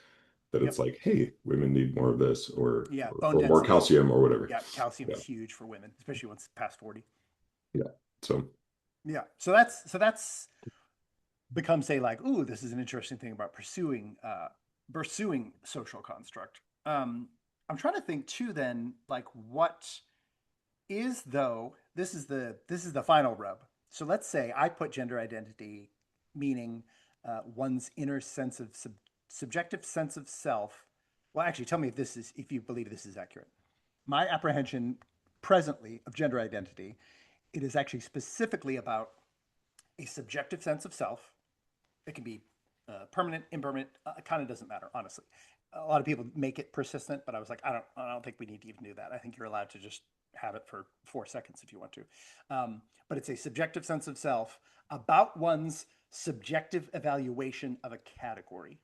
that Yep. it's like, hey, women need more of this or Yeah. or, Bone or more density. calcium or whatever. Yeah. Calcium Yeah, is huge for women, especially once past 40. yeah. So Yeah. So that's becomes say like, ooh, this is an interesting thing about pursuing social construct. I'm trying to think too. Then, like, what is though? This is the final rub. So let's say I put gender identity, meaning one's inner sense of subjective sense of self. Well, actually, tell me if you believe this is accurate. My apprehension presently of gender identity, it is actually specifically about a subjective sense of self. It can be permanent, impermanent. It kind of doesn't matter, honestly. A lot of people make it persistent, but I was like, I don't think we need to even do that. I think you're allowed to just have it for 4 seconds if you want to. But it's a subjective sense of self about one's subjective evaluation of a category.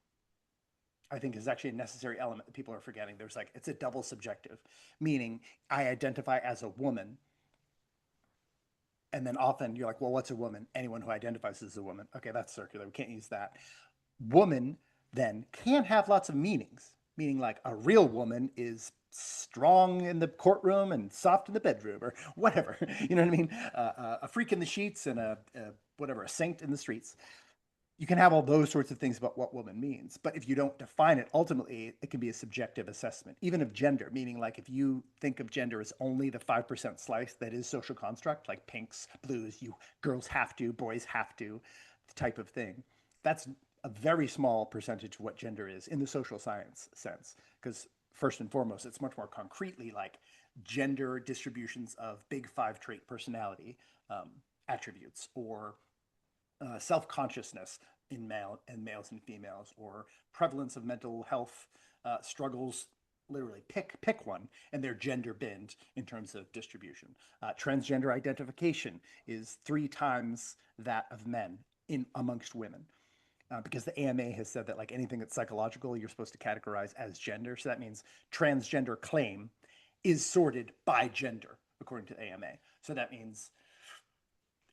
I think is actually a necessary element that people are forgetting. There's like, it's a double subjective, meaning I identify as a woman, and then often you're like, well, what's a woman? Anyone who identifies as a woman. Okay, that's circular. We can't use that. Woman then can have lots of meanings, meaning like a real woman is strong in the courtroom and soft in the bedroom or whatever. You know what I mean? A freak in the sheets and a saint in the streets. You can have all those sorts of things about what woman means, but if you don't define it, ultimately it can be a subjective assessment, even of gender, meaning like if you think of gender as only the 5% slice that is social construct, like pinks, blues, you girls have to, boys have to, type of thing. That's a very small percentage of what gender is in the social science sense, because first and foremost, it's much more concretely like gender distributions of big five trait personality attributes or self consciousness in males and females, or prevalence of mental health struggles. Literally, pick one, and they're gender binned in terms of distribution. Transgender identification is 3 times that of men in amongst women. Because the AMA has said that like anything that's psychological, you're supposed to categorize as gender. So that means transgender claim is sorted by gender according to the AMA. So that means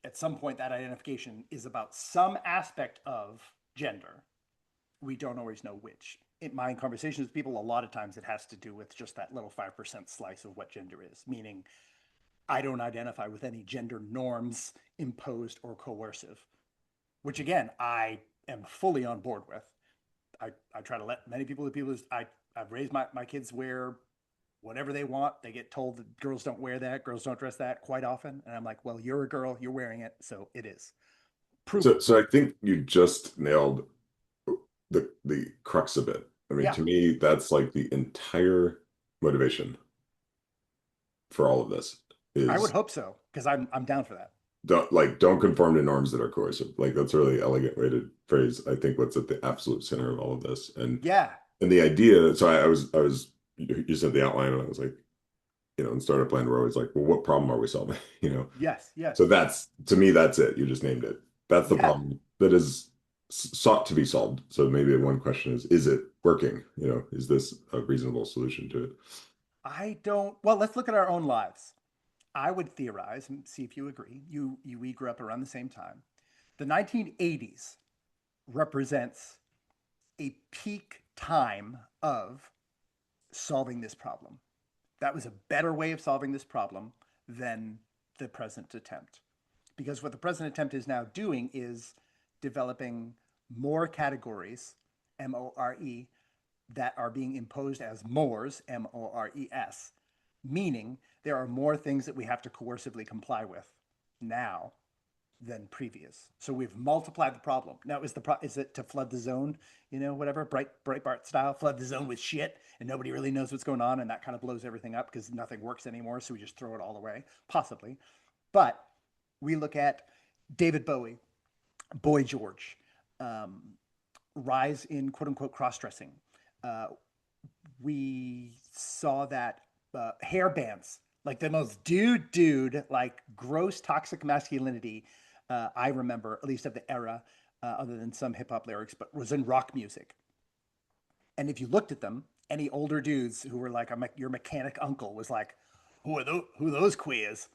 at some point that identification is about some aspect of gender. We don't always know which. In my conversations with people, a lot of times it has to do with just that little 5% slice of what gender is, meaning I don't identify with any gender norms imposed or coercive, which again, I am fully on board with. I try to let many people I've raised my kids wear whatever they want. They get told that girls don't wear that, girls don't dress that quite often. And I'm like, well, you're a girl, you're wearing it, so it is. Prove so it. so I think you just nailed the crux of it. I mean, Yeah, to me, that's like the entire motivation for all of this I would is hope so because I'm down for that. don't conform to norms that are coercive. Like that's a really elegant way to phrase, I think, what's at the absolute center of all of this. Yeah. And the idea, so I was you said the outline and I was like, in startup land, we're always like, well, what problem are we solving? Yes. So Yes. that's to me, that's it. You just named it. That's the Yeah. problem that is sought to be solved. So maybe one question is it working? Is this a reasonable solution to it? I don't. Well, let's look at our own lives. I would theorize and see if you agree. We grew up around the same time. The 1980s represents a peak time of solving this problem. That was a better way of solving this problem than the present attempt. Because what the present attempt is now doing is developing more categories, M O R E, that are being imposed as mores, M O R E S, meaning there are more things that we have to coercively comply with now than previous. So we've multiplied the problem. Now, is it to flood the zone, whatever, Breitbart style, flood the zone with shit, and nobody really knows what's going on, and that kind of blows everything up because nothing works anymore, so we just throw it all away? Possibly. But we look at David Bowie, Boy George, um, rise in quote unquote cross dressing. Uh, we saw that hair bands, like the most dude, like gross toxic masculinity. I remember, at least of the era, other than some hip hop lyrics, but was in rock music. And if you looked at them, any older dudes who were like your mechanic uncle was like, who are those queers?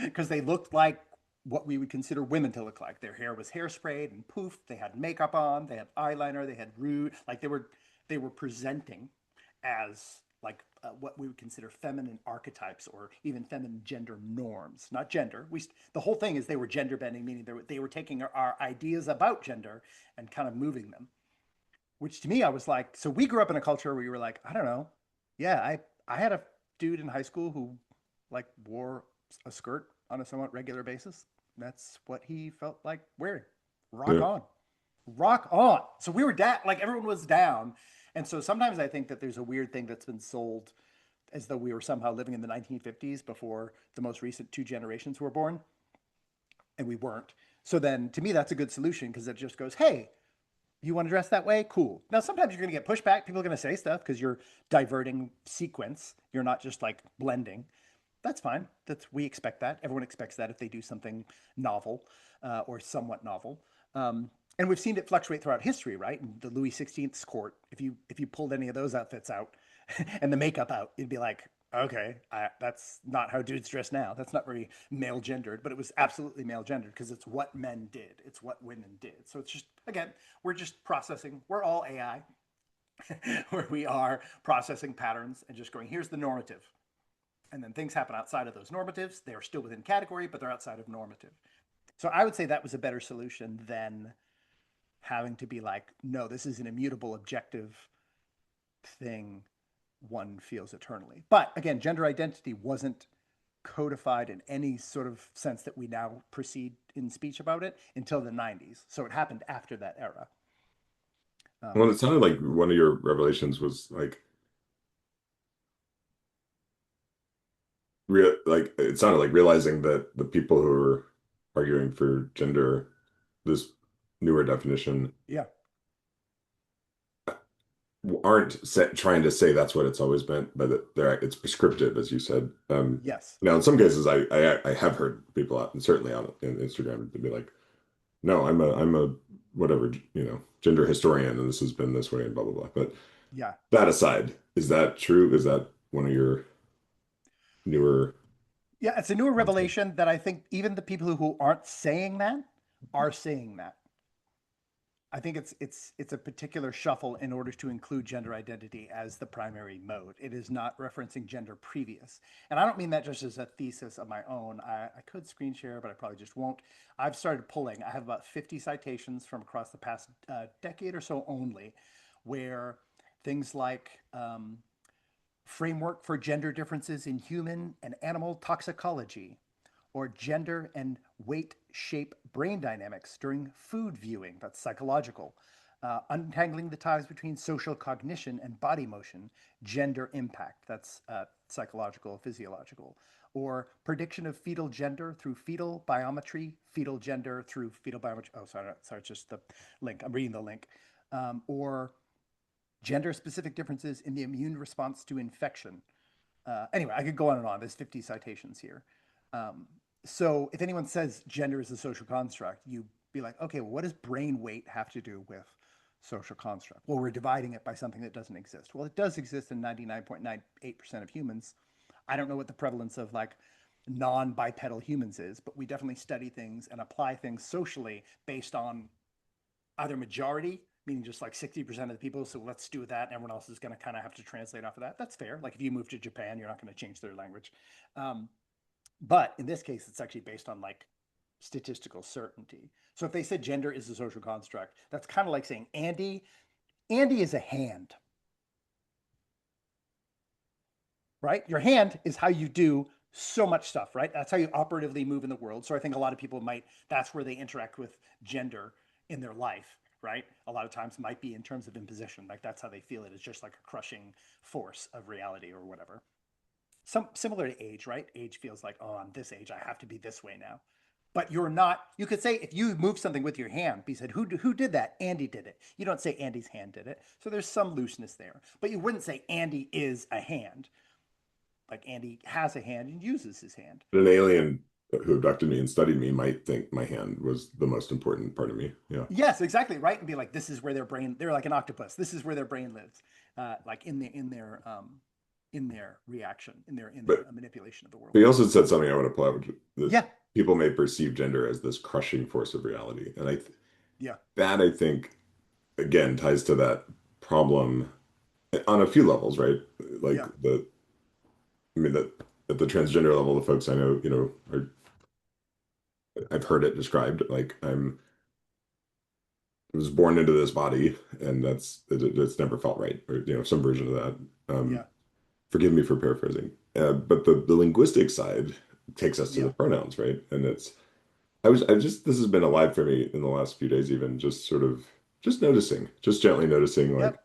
Because they looked like what we would consider women to look like. Their hair was hairsprayed and poofed. They had makeup on. They had eyeliner. They had rouge. Like they were presenting as like what we would consider feminine archetypes or even feminine gender norms. Not gender. The whole thing is they were gender bending, meaning they were taking our ideas about gender and kind of moving them. Which to me, I was like, so we grew up in a culture where you were like, I don't know, yeah, I had a dude in high school who like wore a skirt on a somewhat regular basis. That's what he felt like wearing. Rock Yeah. on, rock on. So we were down, like everyone was down, and so sometimes I think that there's a weird thing that's been sold as though we were somehow living in the 1950s before the most recent two generations were born, and we weren't. So then, to me, that's a good solution because it just goes, hey, you want to dress that way? Cool. Now, sometimes you're going to get pushback. People are going to say stuff because you're diverting sequence. You're not just like blending. That's fine. We expect that. Everyone expects that if they do something novel or somewhat novel. And we've seen it fluctuate throughout history, right? In the Louis XVI's court, if you pulled any of those outfits out and the makeup out, you'd be like, okay, that's not how dudes dress now. That's not very male gendered, but it was absolutely male gendered because it's what men did. It's what women did. So it's just, again, we're just processing. We're all AI, where we are processing patterns and just going, here's the normative. And then things happen outside of those normatives. They're still within category, but they're outside of normative. So I would say that was a better solution than having to be like, no, this is an immutable objective thing one feels eternally. But again, gender identity wasn't codified in any sort of sense that we now proceed in speech about it until the 90s. So it happened after that era. Well, Um, it sounded like one of your revelations was like it sounded like realizing that the people who are arguing for gender, this newer definition, yeah. aren't trying to say that's what it's always meant, but that it's prescriptive, as you said. Yes. Now, in some cases, I have heard people out, and certainly on Instagram, to be like, "No, I'm a whatever, gender historian, and this has been this way, and blah blah blah." But Yeah. that aside, is that true? Is that one of your newer Yeah. It's a newer concepts? revelation that I think even the people who aren't saying that are saying that. I think it's a particular shuffle in order to include gender identity as the primary mode. It is not referencing gender previous. And I don't mean that just as a thesis of my own. I could screen share, but I probably just won't. I've started pulling. I have about 50 citations from across the past decade or so only, where things like framework for gender differences in human and animal toxicology, or gender and weight shape brain dynamics during food viewing, that's psychological, Untangling the ties between social cognition and body motion, gender impact. That's psychological, physiological. Or prediction of fetal gender through fetal biometry, fetal gender through fetal biometry. Oh, sorry, it's just the link. I'm reading the link. Or gender specific differences in the immune response to infection. Anyway, I could go on and on. There's 50 citations here. Um, so if anyone says gender is a social construct, you be like, okay, well, what does brain weight have to do with social construct? Well, we're dividing it by something that doesn't exist. Well, it does exist in 99.98% of humans. I don't know what the prevalence of like non-bipedal humans is, but we definitely study things and apply things socially based on either majority, meaning just like 60% of the people. So let's do that. And everyone else is going to kind of have to translate off of that. That's fair. Like if you move to Japan, you're not going to change their language. Um, but in this case, it's actually based on like statistical certainty. So if they said gender is a social construct, that's kind of like saying Andy is a hand, right? Your hand is how you do so much stuff, right? That's how you operatively move in the world. So I think a lot of people might, that's where they interact with gender in their life, right? A lot of times might be in terms of imposition. Like that's how they feel it is just like a crushing force of reality or whatever. Some similar to age, right? Age feels like, oh, I'm this age, I have to be this way now. But you're not. You could say if you move something with your hand, you said, who did that? Andy did it. You don't say Andy's hand did it. So there's some looseness there. But you wouldn't say Andy is a hand. Like Andy has a hand and uses his hand. An alien who abducted me and studied me might think my hand was the most important part of me. Yeah. Yes, exactly right, and be like, this is where their brain. They're like an octopus. This is where their brain lives, like in their reaction, in their But manipulation of the world. he also said something I want to pull out, which that Yeah, people may perceive gender as this crushing force of reality. And yeah, that I think again ties to that problem on a few levels, right? Like yeah, I mean that at the transgender level, the folks I know, I've heard it described like I was born into this body, and it's never felt right, or some version of that. yeah, Forgive me for paraphrasing, but the linguistic side takes us to the yeah. pronouns, right? And I just this has been alive for me in the last few days, even just sort of just noticing, just gently noticing, like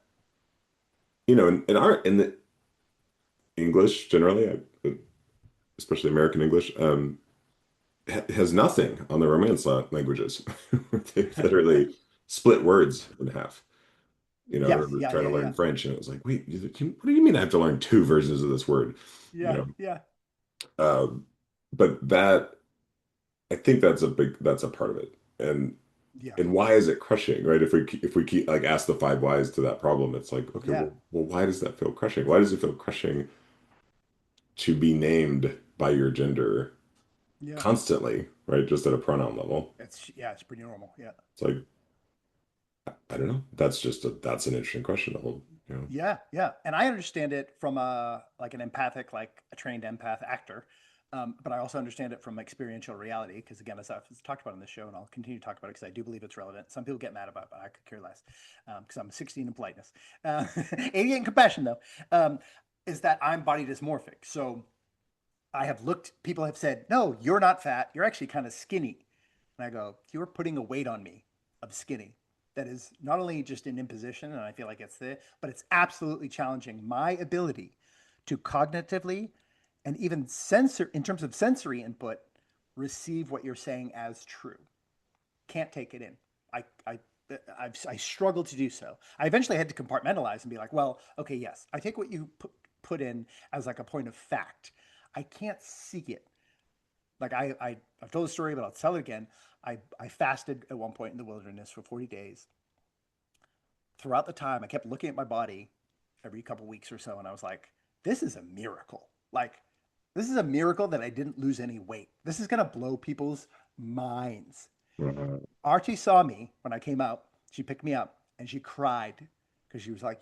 Yep. in the English generally, especially American English, has nothing on the Romance languages. They literally split words in half. I Yes. remember Yeah. trying Yeah. to Yeah. learn French, and it was like, wait, what do you mean I have to learn two versions of this word? You Yeah. Yeah. um, but that I think that's a part of it. Yeah. And why is it crushing, right? If we keep like ask the five whys to that problem, it's like, okay, Yeah. well, why does that feel crushing? Why does it feel crushing to be named by your gender Yeah. constantly, right? Just at a pronoun level. It's pretty normal. Yeah. It's like, I don't know. That's an interesting question to hold. Yeah, yeah, and I understand it from a like an empathic, like a trained empath actor, but I also understand it from experiential reality because again, as I've talked about on this show, and I'll continue to talk about it because I do believe it's relevant. Some people get mad about it, but I could care less because I'm 16 in politeness, 88 in compassion though. Is that I'm body dysmorphic? So I have looked. People have said, "No, you're not fat. You're actually kind of skinny," and I go, "You're putting a weight on me of skinny." That is not only just an imposition, and I feel like it's there, but it's absolutely challenging my ability to cognitively and even censor in terms of sensory input, receive what you're saying as true. Can't take it in. I I I struggle to do so. I eventually had to compartmentalize and be like, well, okay, yes, I take what you put in as like a point of fact. I can't see it. Like I've told the story, but I'll tell it again. I fasted at one point in the wilderness for 40 days. Throughout the time, I kept looking at my body every couple weeks or so, and I was like, this is a miracle. Like, this is a miracle that I didn't lose any weight. This is gonna blow people's minds. Uh, Archie saw me when I came out. She picked me up and she cried because she was like,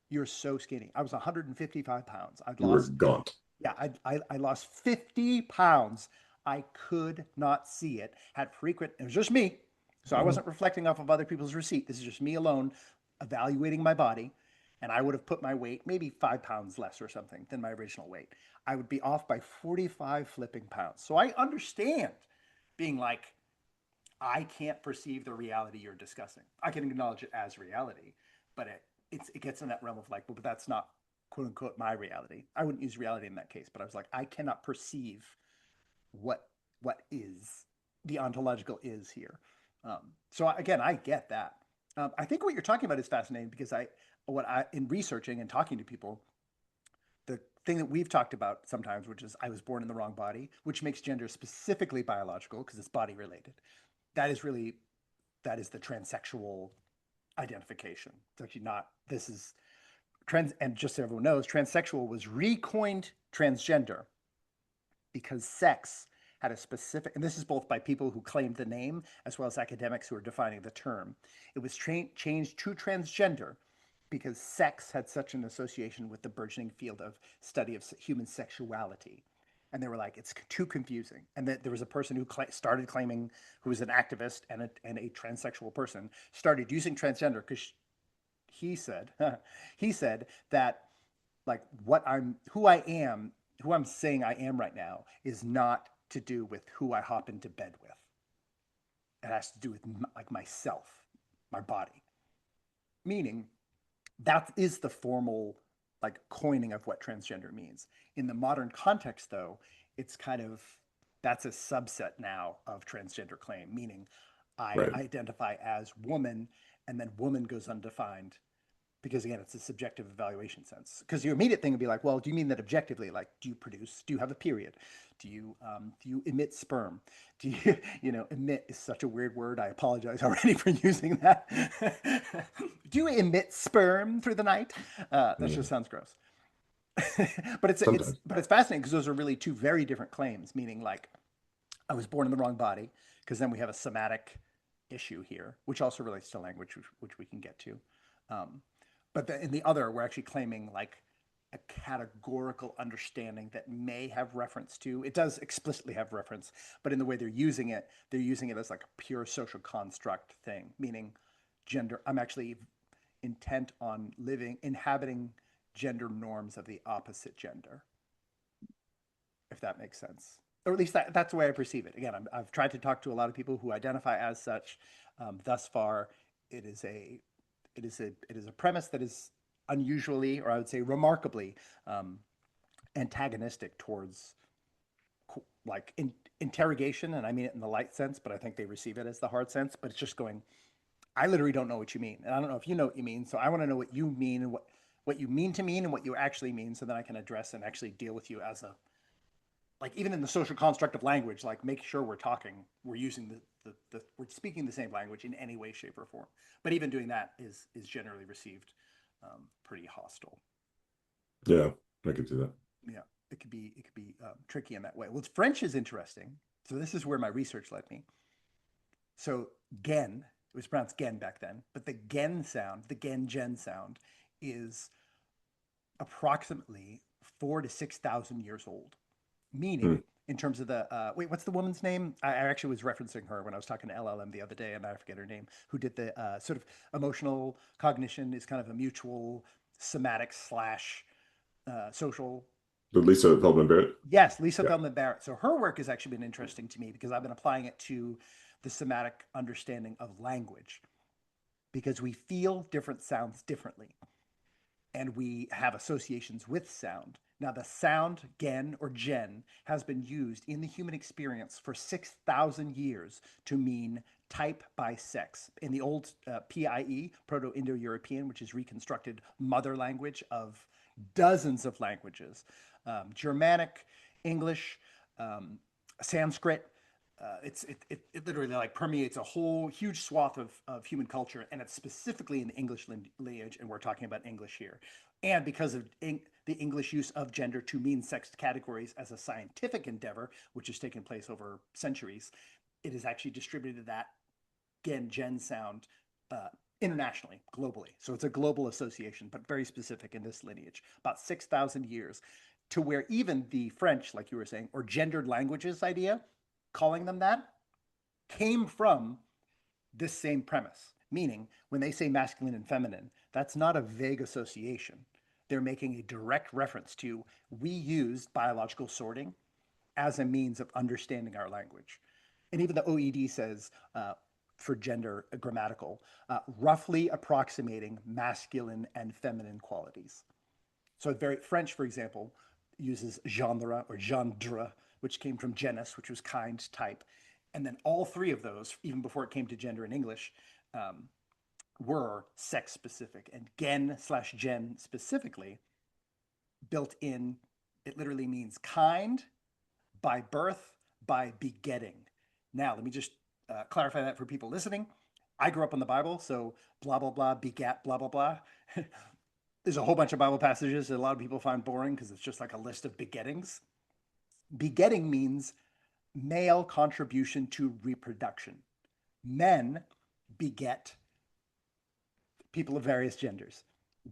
you're so skinny. I was 155 pounds. I'd you were lost gaunt. Yeah, I lost 50 pounds. I could not see it. Had frequent, it was just me. So I Uh, wasn't reflecting off of other people's receipt. This is just me alone evaluating my body. And I would have put my weight maybe 5 pounds less or something than my original weight. I would be off by 45 flipping pounds. So I understand being like, I can't perceive the reality you're discussing. I can acknowledge it as reality, but it gets in that realm of like, well, but that's not quote unquote my reality. I wouldn't use reality in that case, but I was like, I cannot perceive what what is the ontological is here. So again, I get that. I think what you're talking about is fascinating because what I in researching and talking to people, the thing that we've talked about sometimes, which is I was born in the wrong body, which makes gender specifically biological because it's body related. That is really that is the transsexual identification. It's actually not. This is trans, and just so everyone knows, transsexual was recoined transgender because sex had a specific, and this is both by people who claimed the name as well as academics who are defining the term. It was changed to transgender because sex had such an association with the burgeoning field of study of human sexuality. And they were like, it's too confusing. And that there was a person who started claiming, who was an activist and a transsexual person, started using transgender because he said, he said that like who I'm saying I am right now is not to do with who I hop into bed with. It has to do with like myself, my body. Meaning that is the formal like coining of what transgender means. In the modern context, though, it's kind of that's a subset now of transgender claim, meaning I Right. identify as woman, and then woman goes undefined because again it's a subjective evaluation sense because your immediate thing would be like, well, do you mean that objectively, like do you have a period, do you emit sperm, do you emit is such a weird word, I apologize already for using that. Do you emit sperm through the night? That just Mm. sounds gross. But it's Sometimes. but it's fascinating because those are really two very different claims, meaning like I was born in the wrong body, because then we have a somatic issue here, which also relates to language, which we can get to. Um, but in the other, we're actually claiming like a categorical understanding that may have reference to, it does explicitly have reference, but in the way they're using it as like a pure social construct thing, meaning gender. I'm actually intent on inhabiting gender norms of the opposite gender, if that makes sense. Or at least that's the way I perceive it. Again, I've tried to talk to a lot of people who identify as such. Thus far, it is a it is a premise that is unusually, or I would say remarkably, um, antagonistic towards like interrogation, and I mean it in the light sense, but I think they receive it as the hard sense. But it's just going, I literally don't know what you mean, and I don't know if you know what you mean. So I want to know what you mean and what you mean to mean and what you actually mean, so then I can address and actually deal with you as a like even in the social construct of language, like make sure we're using we're speaking the same language in any way, shape, or form. But even doing that is generally received pretty hostile. Yeah, I could see that. Yeah, it could be tricky in that way. Well, French is interesting. So this is where my research led me. So gen, it was pronounced gen back then, but the gen sound, the gen sound, is approximately 4 to 6 thousand years old. Meaning, Hmm. in terms of the wait, what's the woman's name? I actually was referencing her when I was talking to LLM the other day, and I forget her name. Who did the sort of emotional cognition is kind of a mutual somatic slash social. But Lisa Feldman Barrett? Yes, Lisa Yeah. Feldman Barrett. So her work has actually been interesting to me because I've been applying it to the somatic understanding of language because we feel different sounds differently and we have associations with sound. Now, the sound gen or gen has been used in the human experience for 6,000 years to mean type by sex. In the old PIE, Proto Indo European, which is reconstructed mother language of dozens of languages, Germanic, English, um, Sanskrit, it literally like permeates a whole huge swath of human culture, and it's specifically in the English lineage, and we're talking about English here. And because of the English use of gender to mean sex categories as a scientific endeavor, which has taken place over centuries, it is actually distributed that gen sound uh, internationally, globally. So it's a global association, but very specific in this lineage, about 6,000 years, to where even the French, like you were saying, or gendered languages idea, calling them that, came from this same premise. Meaning, when they say masculine and feminine, that's not a vague association. They're making a direct reference to we used biological sorting as a means of understanding our language. And even the OED says for gender grammatical, roughly approximating masculine and feminine qualities. So very French, for example, uses genre or gendre, which came from genus, which was kind, type. And then all three of those, even before it came to gender in English, um, were sex specific. And gen slash gen specifically, built in, it literally means kind, by birth, by begetting. Now, let me just clarify that for people listening. I grew up in the Bible, so blah, blah, blah, begat, blah, blah, blah. There's a whole bunch of Bible passages that a lot of people find boring because it's just like a list of begettings. Begetting means male contribution to reproduction. Men beget people of various genders.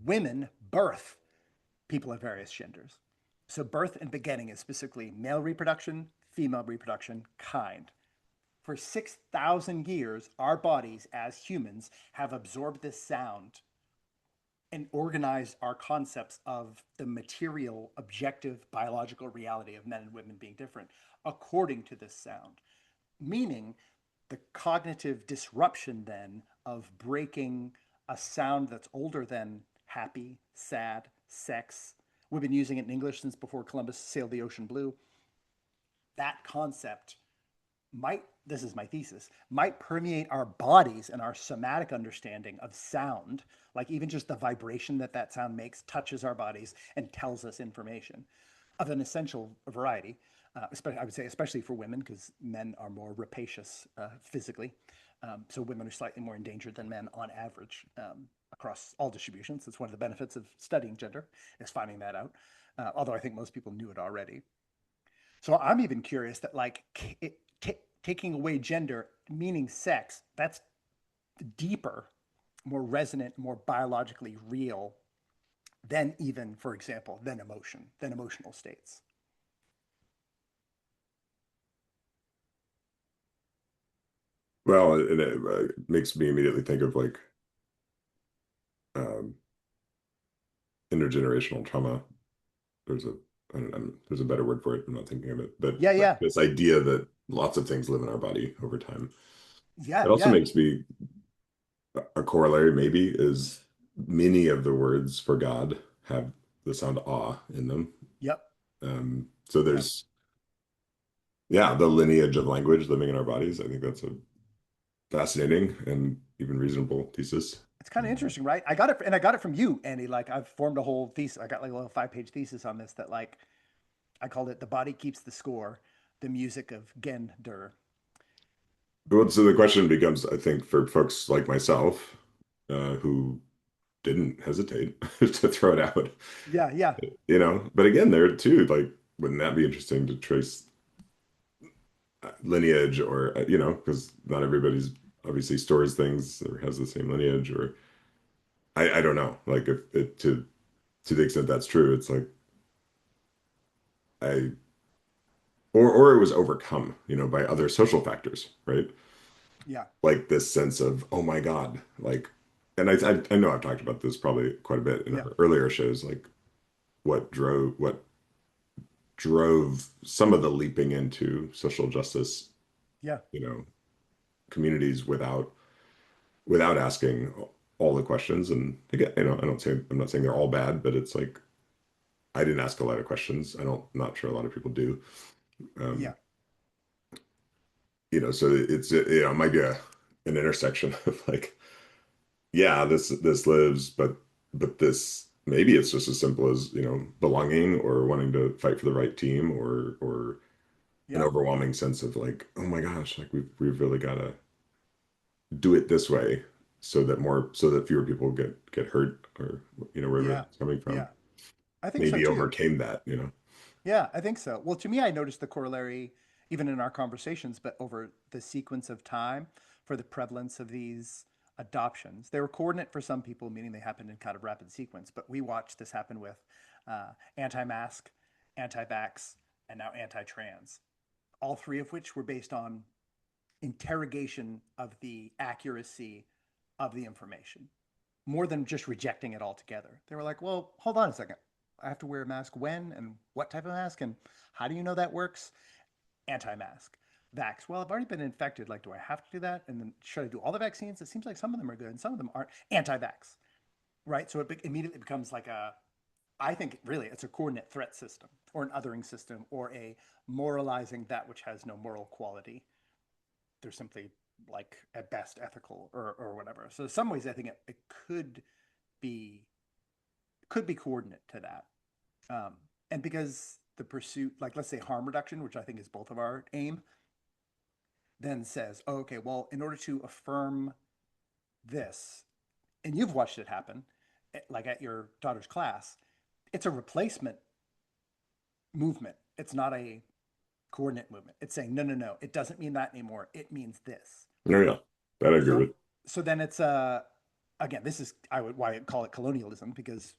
Women birth people of various genders. So birth and begetting is specifically male reproduction, female reproduction, kind. For 6,000 years, our bodies as humans have absorbed this sound and organized our concepts of the material, objective, biological reality of men and women being different according to this sound. Meaning, the cognitive disruption then of breaking a sound that's older than happy, sad, sex. We've been using it in English since before Columbus sailed the ocean blue. That concept might, this is my thesis, might permeate our bodies and our somatic understanding of sound, like even just the vibration that that sound makes touches our bodies and tells us information of an essential variety. Especially, I would say, especially for women, because men are more rapacious physically. So women are slightly more endangered than men on average across all distributions. It's one of the benefits of studying gender, is finding that out. Although I think most people knew it already. So I'm even curious that like taking away gender, meaning sex, that's deeper, more resonant, more biologically real than even, for example, than emotion, than emotional states. Well, it makes me immediately think of like um, intergenerational trauma. There's a there's a better word for it. I'm not thinking of it, but Yeah, like yeah, this idea that lots of things live in our body over time. yeah, It also yeah, makes me a corollary maybe is many of the words for God have the sound awe in them. yep, So yep. there's yeah, the lineage of language living in our bodies. I think that's a fascinating and even reasonable thesis. It's kind of interesting, right? I got it, and I got it from you, Andy. Like I've formed a whole thesis. I got like a little 5-page thesis on this that like I called it "The Body Keeps the Score," the music of Gender. Well, so the question becomes, I think, for folks like myself, who didn't hesitate to throw it out, Yeah, yeah, but again, there too, like, wouldn't that be interesting to trace lineage or, because not everybody's obviously stores things or has the same lineage, or I don't know, like if it to the extent that's true, it's like I or it was overcome, by other social factors, right? yeah, Like this sense of, oh my God, like, and I know I've talked about this probably quite a bit in yeah, our earlier shows, like what drove some of the leaping into social justice, yeah, you know, communities without asking all the questions. And again, I'm not saying they're all bad, but it's like I didn't ask a lot of questions. I'm not sure a lot of people do. yeah, Um, so it might be an intersection of like, yeah, this lives, but this maybe it's just as simple as, belonging or wanting to fight for the right team or an yeah, overwhelming sense of like, oh my gosh, like we've really got to do it this way so that fewer people get hurt or wherever yeah, it's coming from. yeah. I think so Maybe too. overcame that. Yeah, I think so. Well, to me, I noticed the corollary even in our conversations, but over the sequence of time for the prevalence of these adoptions. They were coordinate for some people, meaning they happened in kind of rapid sequence, but we watched this happen with anti-mask, anti-vax, and now anti-trans. All three of which were based on interrogation of the accuracy of the information more than just rejecting it altogether. They were like, well, hold on a second. I have to wear a mask when and what type of mask and how do you know that works? Anti mask. vax. Well, I've already been infected. Like, do I have to do that? And then should I do all the vaccines? It seems like some of them are good and some of them aren't. Anti-vax, right? So it immediately becomes like a, I think really it's a coordinate threat system or an othering system or a moralizing that which has no moral quality. They're simply like at best ethical or whatever. So in some ways, I think it be could be coordinate to that. Um, and because the pursuit, like let's say harm reduction, which I think is both of our aim, then says, oh, okay, well, in order to affirm this, and you've watched it happen, like at your daughter's class, it's a replacement movement. It's not a coordinate movement. It's saying, no, no, no, it doesn't mean that anymore. It means this. No, yeah, that I agree So, with. so then it's again, this is I would why I call it colonialism because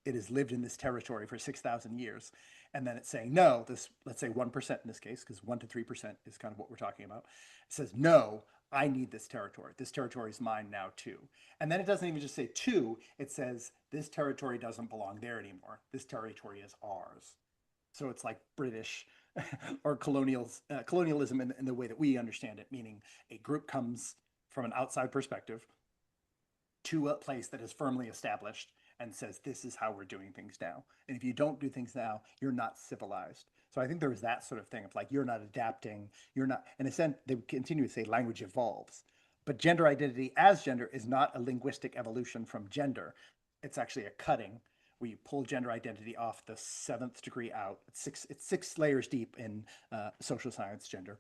it has lived in this territory for 6,000 years. And then it's saying, no, this, let's say 1% in this case, because 1 to 3% is kind of what we're talking about. It says, no, I need this territory. This territory is mine now too. And then it doesn't even just say two, it says, this territory doesn't belong there anymore. This territory is ours. So it's like British or colonialism in the way that we understand it, meaning a group comes from an outside perspective to a place that is firmly established and says, this is how we're doing things now. And if you don't do things now, you're not civilized. So I think there was that sort of thing of like, you're not adapting, you're not, in a sense, they continue to say language evolves. But gender identity as gender is not a linguistic evolution from gender. It's actually a cutting where you pull gender identity off the seventh degree out. It's six layers deep in social science gender.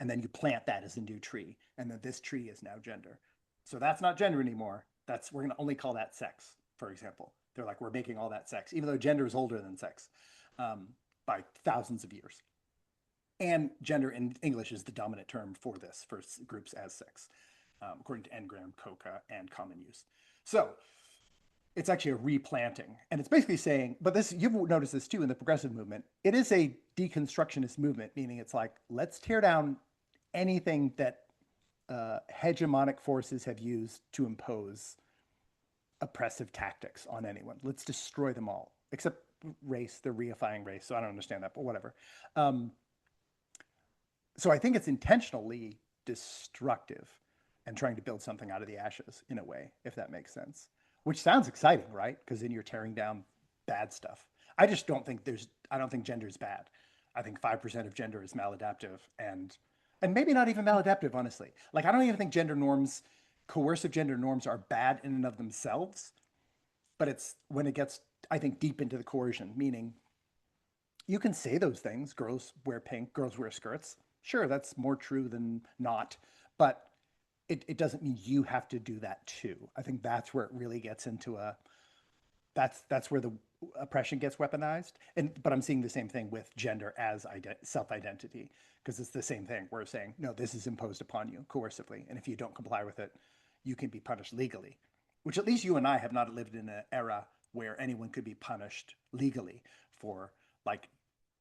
And then you plant that as a new tree. And then this tree is now gender. So that's not gender anymore. That's we're gonna only call that sex, for example. They're like, we're making all that sex, even though gender is older than sex um, by thousands of years. And gender in English is the dominant term for this, for groups as sex, according to Engram, Coca, and common use. So it's actually a replanting. And it's basically saying, but this, you've noticed this too in the progressive movement, it is a deconstructionist movement, meaning it's like, let's tear down anything that hegemonic forces have used to impose oppressive tactics on anyone. Let's destroy them all, except race. They're reifying race, so I don't understand that, but whatever. Um, so I think it's intentionally destructive and trying to build something out of the ashes in a way, if that makes sense. Which sounds exciting, right? Because then you're tearing down bad stuff. I just don't think I don't think gender is bad. I think 5% of gender is maladaptive and maybe not even maladaptive, honestly. Like I don't even think gender norms, coercive gender norms are bad in and of themselves, but it's when it gets, I think, deep into the coercion, meaning you can say those things. Girls wear pink, girls wear skirts. Sure, that's more true than not, but it doesn't mean you have to do that too. I think that's where it really gets into a that's where the oppression gets weaponized. And but I'm seeing the same thing with gender as self-identity because it's the same thing. We're saying no, this is imposed upon you coercively, and if you don't comply with it, you can be punished legally. Which at least you and I have not lived in an era where anyone could be punished legally for like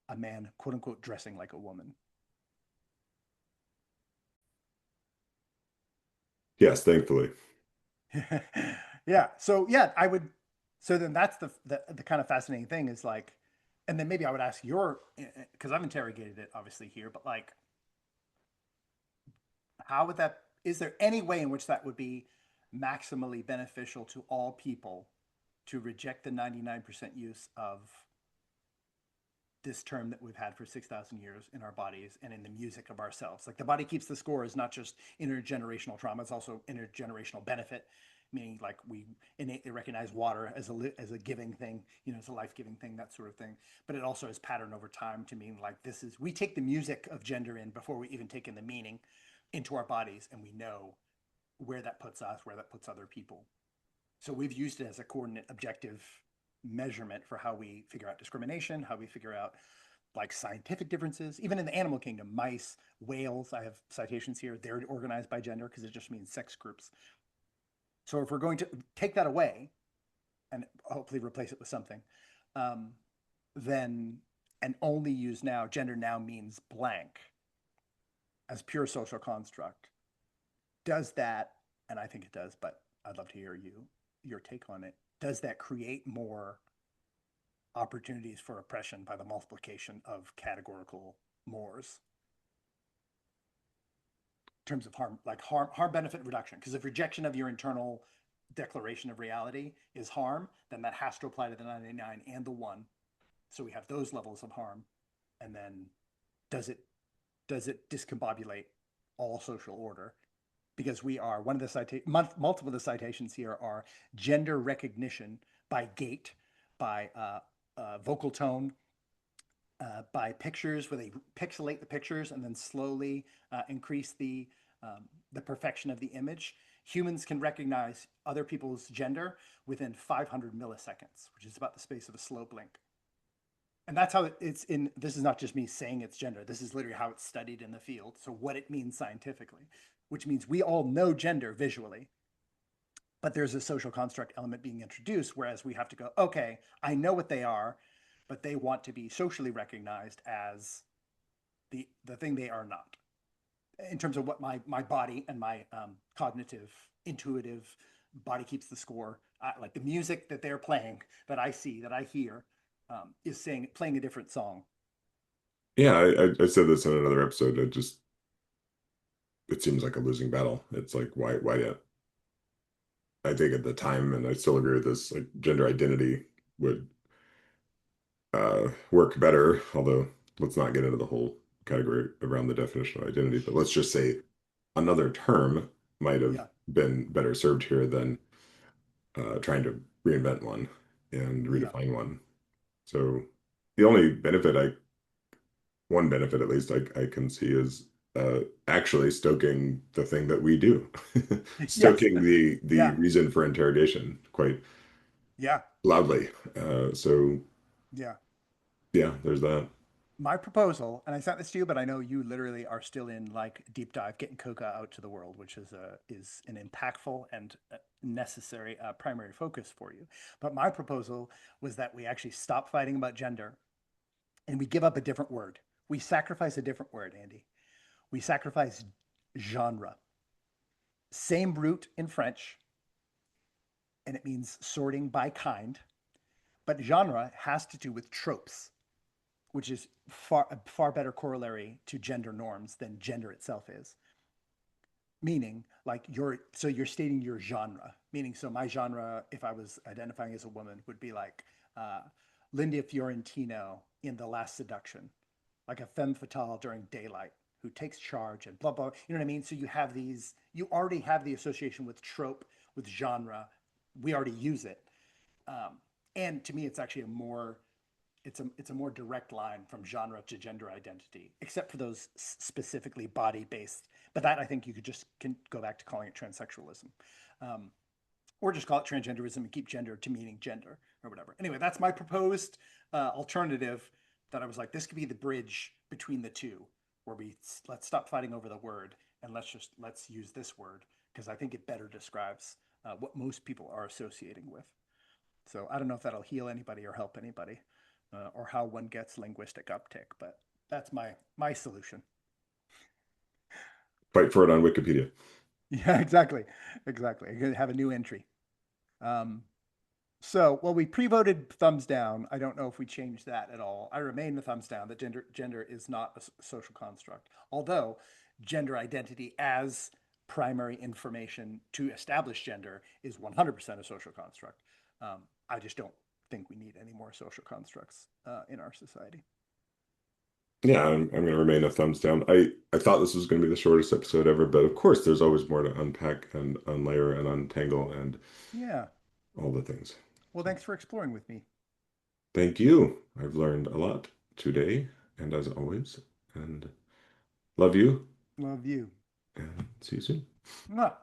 a man, quote unquote, dressing like a woman. Yes, thankfully. Yeah. So yeah, I would. So then that's the kind of fascinating thing is like, and then maybe I would ask your because I've interrogated it obviously here, but like, how would that? Is there any way in which that would be maximally beneficial to all people to reject the 99% use of this term that we've had for 6,000 years in our bodies and in the music of ourselves? Like the body keeps the score is not just intergenerational trauma, it's also intergenerational benefit, meaning like we innately recognize water as a giving thing, you know, it's a life-giving thing, that sort of thing. But it also has pattern over time to mean like this is, we take the music of gender in before we even take in the meaning into our bodies and we know where that puts us, where that puts other people. So we've used it as a coordinate objective measurement for how we figure out discrimination, how we figure out like scientific differences, even in the animal kingdom, mice, whales, I have citations here, they're organized by gender because it just means sex groups. So if we're going to take that away and hopefully replace it with something, um, then and only use now, gender now means blank as pure social construct. Does that, and I think it does, but I'd love to hear your take on it. Does that create more opportunities for oppression by the multiplication of categorical mores? terms of harm, like harm benefit reduction. Because if rejection of your internal declaration of reality is harm, then that has to apply to the 99 and the one. So we have those levels of harm. And then does it discombobulate all social order? Because we are one of the multiple of the citations here are gender recognition by gait, by vocal tone, by pictures where they pixelate the pictures and then slowly increase the perfection of the image. Humans can recognize other people's gender within 500 milliseconds, which is about the space of a slow blink. And that's how it's in. This is not just me saying it's gender. This is literally how it's studied in the field. So what it means scientifically, which means we all know gender visually, but there's a social construct element being introduced, whereas we have to go, okay, I know what they are, but they want to be socially recognized as the thing they are not, in terms of what my body and my cognitive, intuitive body keeps the score. Like the music that they're playing, that I see, that I hear, is saying playing a different song. Yeah, I said this in another episode. It seems like a losing battle. It's like why yet? I think at the time, and I still agree with this, like gender identity would work better, although let's not get into the whole category around the definition of identity, but let's just say another term might have Yeah, been better served here than trying to reinvent one and yeah, redefine one. So the only benefit one benefit at least I can see is actually stoking the thing that we do, yes, stoking the yeah, reason for interrogation quite yeah, loudly. So yeah. yeah, there's that. My proposal, and I sent this to you, but I know you literally are still in like deep dive getting coca out to the world, which is an impactful and necessary primary focus for you. But my proposal was that we actually stop fighting about gender and we give up a different word. We sacrifice a different word, Andy. We sacrifice genre. Same root in French, and it means sorting by kind, but genre has to do with tropes, which is far better corollary to gender norms than gender itself is. Meaning, like you're stating your genre. Meaning, so my genre, if I was identifying as a woman, would be like uh, Linda Fiorentino in The Last Seduction, like a femme fatale during daylight who takes charge and blah blah. You know what I mean? So you have these. You already have the association with trope, with genre. We already use it, um, and to me, it's actually a more it's a more direct line from genre to gender identity, except for those specifically body based. But that I think you could just can go back to calling it transsexualism, um, or just call it transgenderism and keep gender to meaning gender or whatever. Anyway, that's my proposed alternative. That I was like, this could be the bridge between the two, where let's stop fighting over the word and let's use this word because I think it better describes what most people are associating with. So I don't know if that'll heal anybody or help anybody, or how one gets linguistic uptick, but that's my solution. Fight for it on Wikipedia. Yeah, exactly, exactly. You're gonna have a new entry. Um, so, well, we pre-voted thumbs down. I don't know if we changed that at all. I remain the thumbs down that gender is not a social construct, although gender identity as primary information to establish gender is 100% a social construct. I just don't think we need any more social constructs in our society. Yeah, I'm going to remain a thumbs down. I thought this was going to be the shortest episode ever, but of course, there's always more to unpack and unlayer and untangle and Yeah. all the things. Well, thanks for exploring with me. Thank you. I've learned a lot today, and as always, and love you, Love you. and see you soon. Mwah.